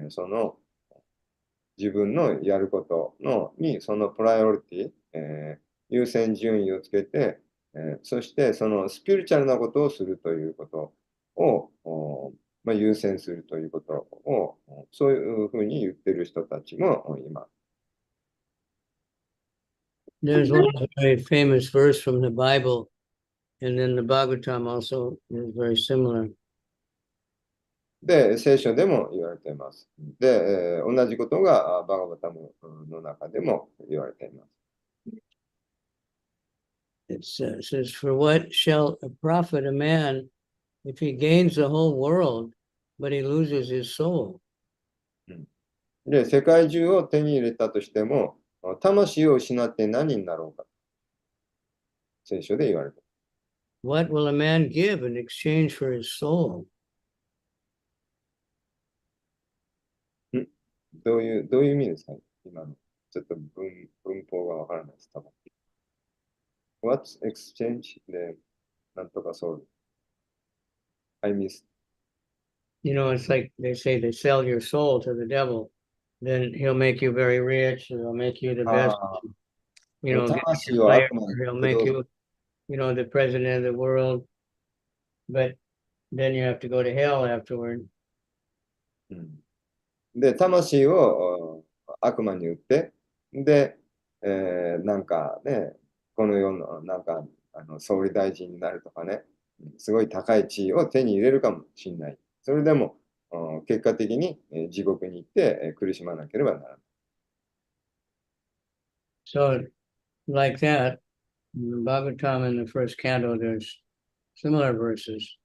その自分のやることにそのプライオリティ、優先順位をつけて、そしてそのスピリチュアルなことをするということを、優先するということを、そういうふうに言ってる人たちもいます。There's one very famous verse from the Bible, and then the Bhagavatam also is very similar. で、聖書でも言われています。で、同じことがバガバタムの中でも言われています。It says, "For what shall it profit a man if he gains the whole world, but he loses his soul?" で、世界中を手に入れたとしても、魂を失って何になろうか。聖書で言われています。 What will a man give in exchange for his soul? どういう意味ですか、今の。ちょっと文法がわからないです。多分。What's exchange? で、なんとかソウル。I missed. You know, it's like they say they sell your soul to the devil, then he'll make you very rich, and he'll make you the best, you know,魂を悪魔に he'll make you, you know, the president of the world, but then you have to go to hell afterward. で、魂を悪魔に売って、で、なんかね、この世のなんか総理大臣になるとかね、すごい高い地位を手に入れるかもしれない。それでも結果的に地獄に行って苦しまなければならない。So, like that, in the Bhagavatam in the first canto, there's similar verses.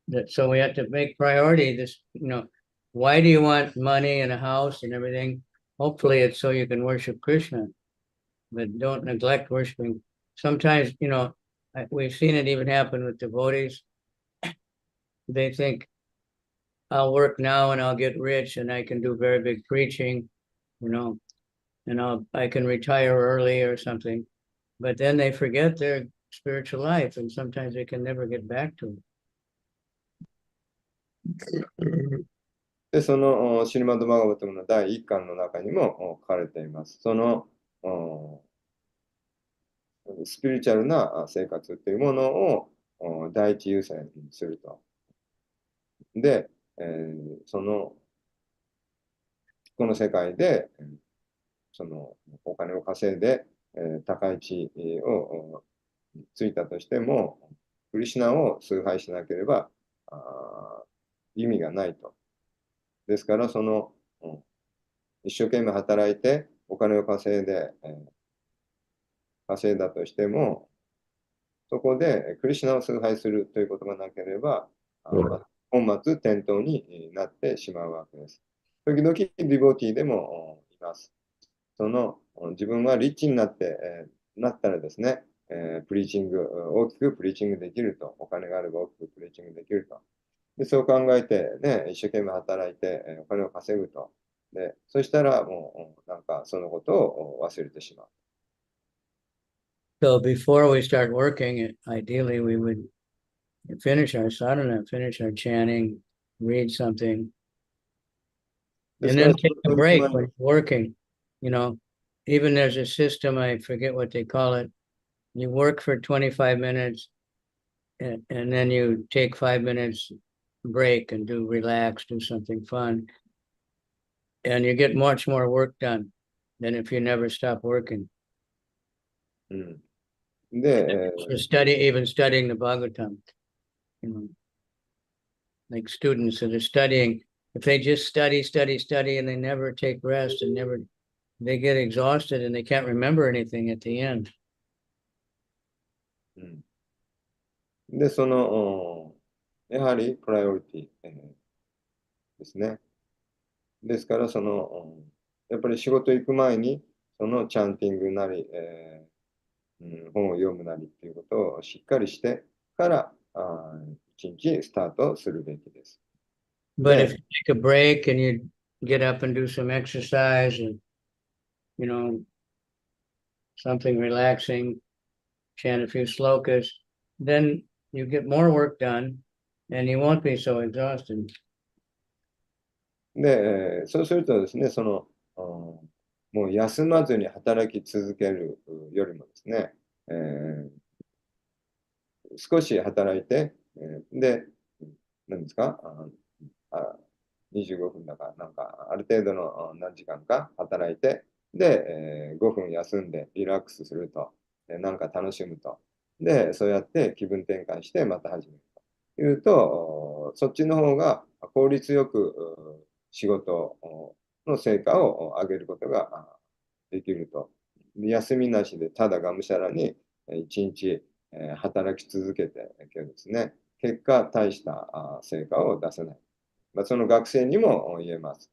That so we have to make priority this, you know, why do you want money and a house and everything? Hopefully it's so you can worship Krishna, but don't neglect worshiping. Sometimes, you know, we've seen it even happen with devotees. They think, I'll work now and I'll get rich and I can do very big preaching, you know, and I can retire early or something. But then they forget their spiritual life and sometimes they can never get back to it. で、そのシリマッド・バガバタムの第1巻の中にも書かれています。そのスピリチュアルな生活というものを第一優先にすると。で、この世界でそのお金を稼いで、高い地位をついたとしても、クリシュナを崇拝しなければ意味がないと。ですから、一生懸命働いてお金を稼いだとしても、そこでクリシュナを崇拝するということがなければ、本末転倒になってしまうわけです。時々ディボティでもいます。自分はリッチになったらですね、大きくプリーチングできると。お金があれば大きくプリーチングできると。でそう考えて、ね、一生懸命働いて、お金を稼ぐと。でそしたらもうなんかそのことを忘れてしまう。So before we start working, ideally we would finish our sadhana, finish our chanting, read something, and then take a break when you're working. You know, even there's a system, I forget what they call it. You work for 25 minutes and then you take 5 minutes break and relax, do something fun. And you get much more work done than if you never stop working. で、even studying the Bhagavatam, you know, like students that are studying, if they just study, and they never take rest and they get exhausted and they can't remember anything at the end. で、やはりプライオリティ、ですね。ですから、やっぱり仕事行く前に、チャンティングなり、本を読むなりっていうことをしっかりしてから一日スタートするべきです。But if you take a break and you get up and do some exercise and, you know, something relaxing, chant a few slokas, then you get more work done and you won't be so exhausted. で、そうするとですね、もう休まずに働き続けるよりもですね、少し働いて、で、何ですか、25分だか、なんか、ある程度の何時間か働いて、で、5分休んでリラックスすると、なんか楽しむと。で、そうやって気分転換してまた始めるというと、そっちの方が効率よく仕事の成果を上げることができると。休みなしでただがむしゃらに一日働き続けてけどですね、結果大した成果を出せない。その学生にも言えます。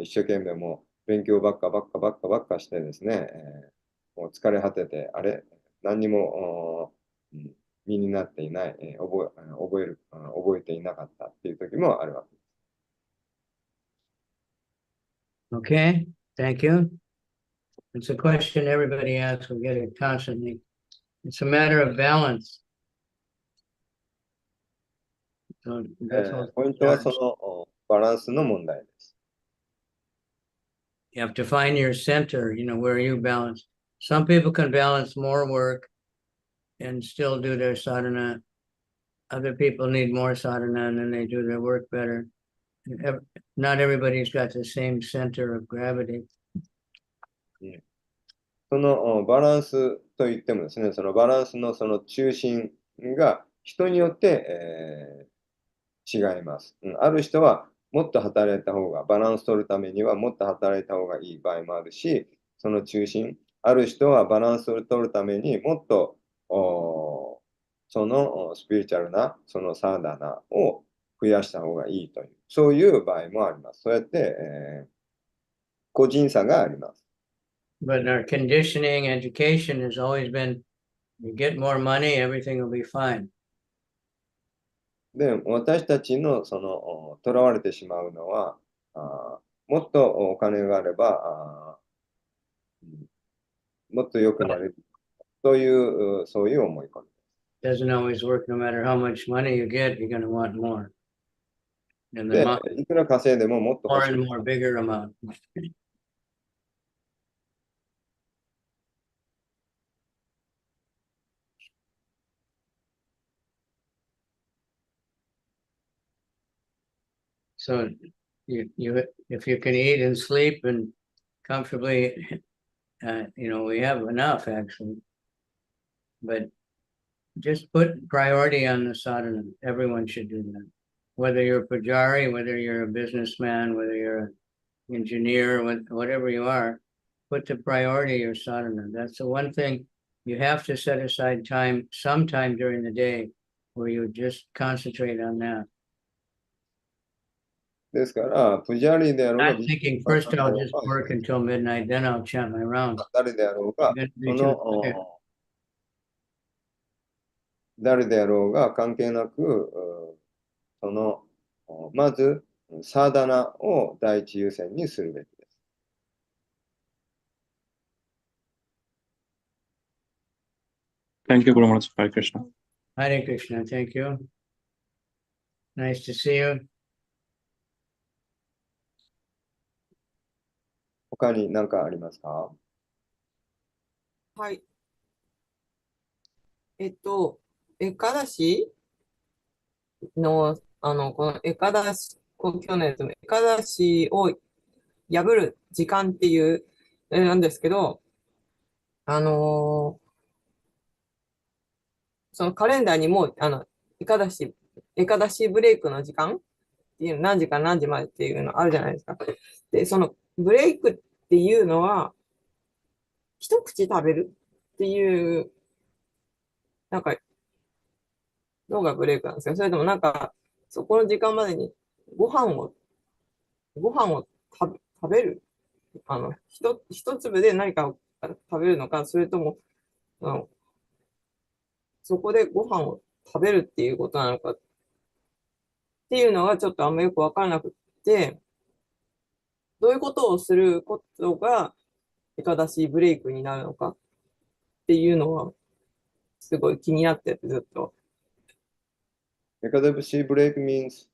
一生懸命もう勉強ばっかしてですね、もう疲れ果てて、あれ、何にも身になっていない、覚えていなかったっていう時もあるわけです。Okay, thank you. It's a question everybody asks. We get it constantly. It's a matter of balance. So that's all. ポイントはバランスの問題です。You have to find your center, you know, where you balance. Some people can balance more work and still do their sadhana. Other people need more sadhana and then they do their work better. Not everybody's got the same center of gravity. バランスといってもですね、そのバランスの中心が人によって、違います。ある人はもっと働いた方が、バランス取るためにはもっと働いた方がいい場合もあるし、その中心、ある人はバランスを取るためにもっとスピリチュアルなサーダナを増やした方がいいという、そういう場合もあります。そうやって、個人差があります。But our conditioning education has always been, you get more money, everything will be fine. で、私たちのとらわれてしまうのは、もっとお金があればもっと良くなれるという、そういう思い込み。Doesn't always work. No matter how much money you get, you're going to want more. And で、 the いくら稼いでももっと more 欲し and い。 more bigger amount. So if you can eat and sleep and comfortably, you know, we have enough actually. But just put priority on the sadhana. Everyone should do that. Whether you're a pujari, whether you're a businessman, whether you're an engineer, whatever you are, put the priority your sadhana. That's the one thing you have to set aside time, sometime during the day, where you just concentrate on that. ですから、プジャーリーであろうが、 I'm thinking first I'll just work until midnight, then I'll chant my rounds. 誰であろうが、 You're gonna be too tired. 誰であろうが関係なく、まず、サーダナを第一優先にするべきです。Thank you, Guru Maharaj. Hare Krishna. Hare Krishna, thank you. Nice to see you. 他に何かありますか？はい。エカダシの、このエカダシ、今日のやつのエカダシを破る時間っていう、なんですけど、そのカレンダーにも、エカダシブレイクの時間っていうの、何時から何時までっていうのあるじゃないですか。で、そのブレイクっていうのは、一口食べるっていう、なんか、のがブレイクなんですよ。それともなんか、そこの時間までにご飯を食べる。一粒で何かを食べるのか、それとも、あのそこでご飯を食べるっていうことなのかっていうのがちょっとあんまよくわからなくて、どういうことをすることがエカダシブレイクになるのかっていうのは、すごい気になっててずっと。Ekadashi break means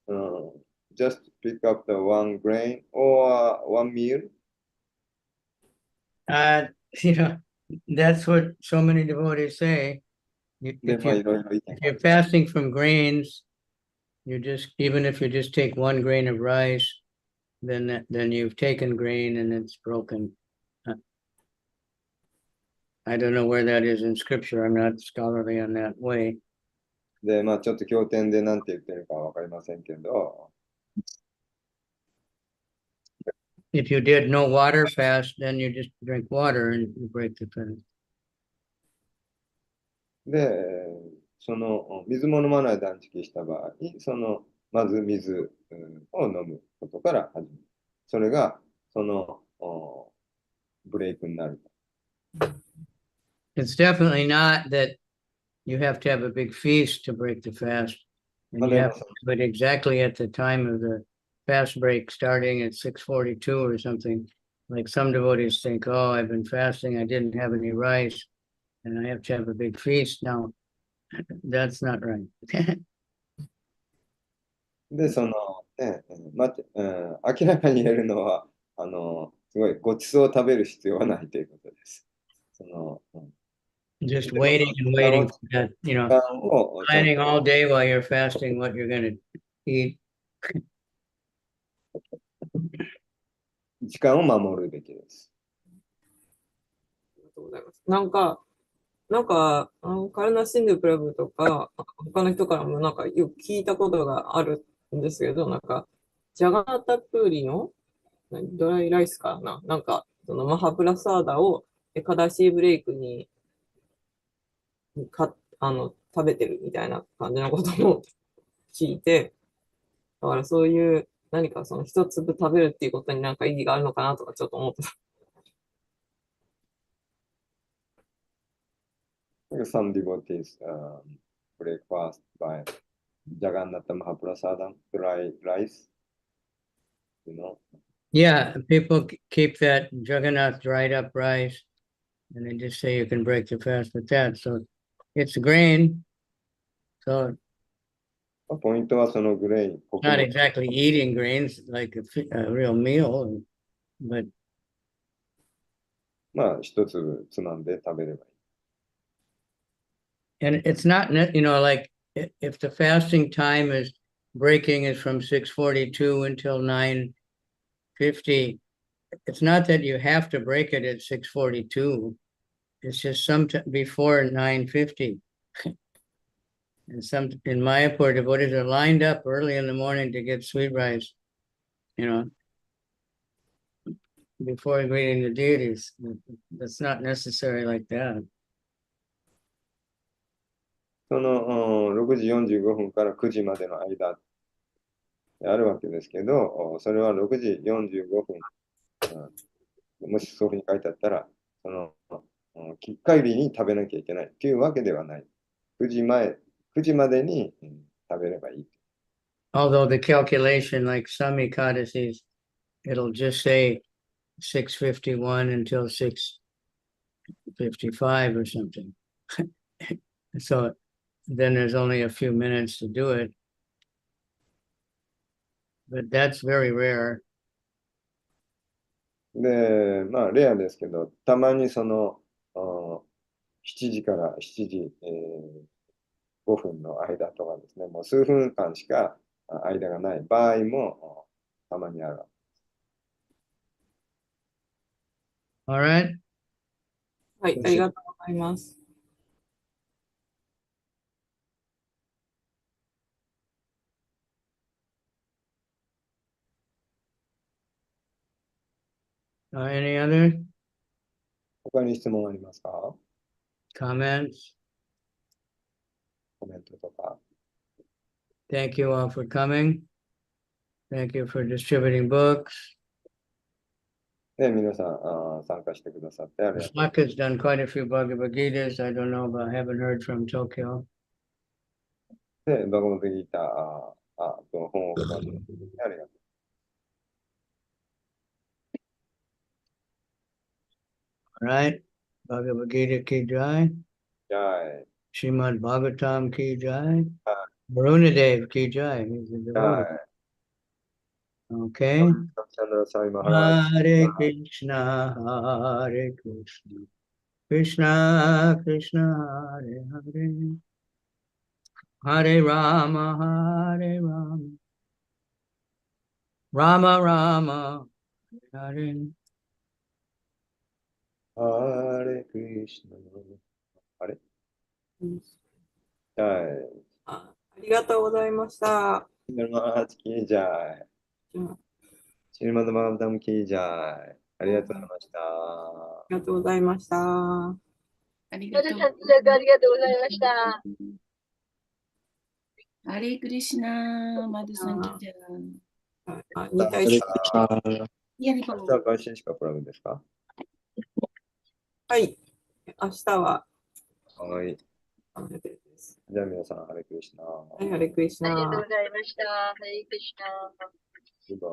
just pick up the one grain or one meal. You know, that's what so many devotees say. Then If you're fasting from grains, you just, even if you just take 1 grain of rice, then you've taken grain and it's broken. I don't know where that is in scripture. I'm not scholarly on that way. で、まあちょっと経典で何て言ってるかわかりませんけど、If you did no water fast, then you just drink water and you break the fast. で、その水も飲まない断食した場合、まず水を飲むことから始める。それが、ブレイクになる。It's definitely not that you have to have a big feast to break the fast. And you have to do it exactly at the time of the fast break, starting at 6:42 or something. Like some devotees think, oh, I've been fasting, I didn't have any rice, and I have to have a big feast. Now, that's not right. で、明らかに言えるのは、すごいごちそうを食べる必要はないということです。Just waiting and waiting for that, you know, planning all day while you're fasting what you're going to eat. 時間を守るべきです。ありがとうございます。カルナシンドゥプラブとか、他の人からもなんかよく聞いたことがあるんですけど、なんか、ジャガナタプーリのドライライスかななんか、そのマハプラサーダをエカダシーブレイクに食べてるみたいな感じのことも聞いて、だからそういう何かその一粒食べるっていうことになんか意義があるのかなとかちょっと思ってた。Some devotees break fast by Jagannatha Mahaprasadam, dry rice, you know. Yeah, people keep that Jagannath dried up rice, and they just say you can break the fast with that. So it's grain. So ポイントはそのグレイン、not exactly eating grains like a real meal, but まあ一粒つまんで食べればいい。and it's not, you know, like if the fasting time is breaking is from 6:42 until 9:50, it's not that you have to break it at 6:42. It's just before 9:50. And in Mayapur, devotees are lined up early in the morning to get sweet rice, you know, before greeting the deities. That's not necessary like that. その6時45分から9時までの間あるわけですけど、それは6時45分、もしそういうふうに書いてあったら、きっかりに食べなきゃいけないというわけではない。9時までに食べればいい。Although the calculation, like some Ekadasis, it'll just say 6:51 until 6:55 or something. So then there's only a few minutes to do it. But that's very rare. で、まあ、レアですけど、たまに7時から7時、5分の間とかですね、もう数分間しか間がない場合もたまにある。All right. はい、ありがとうございます。Any other 他に質問ありますか？ comments? コメントとか。Thank you all for coming. Thank you for distributing books. で、皆さん参加してくださってありがとうございます。 Saka's done quite a few Bhagavad Gitas. I don't know, but I haven't heard from Tokyo. で、バガバッドギーター本を書かれてありがとう。All right. Bhagavad Gita ki jai. じゃあ、Srimad Bhagavatam ki jai. は Varunadev ki jai. He's a い。 devotee. Okay. チャンドラサイマハラージ。 Hare Krishna, Hare Krishna. Krishna, Krishna, Hare Hare. Hare Rama, Hare Rama. Rama Rama, Hare. ハレクリシュナ。あれうんはい。ありがとうございました。マハラジキージャイ。じゃあシルマドマーダムキージャイ。ありがとうございました。ありがとうございました。ありがとう。まるさん、通訳ありがとうございました。ハレクリシナ、マドさん、キジャ2対明3。ヤリ日は外心しか来られるんですか？はい。明日ははい。雨です。じゃあ皆さん、ハレクリシナ。はい、ハレクリシナありがとうございました。ハレイクリシナ。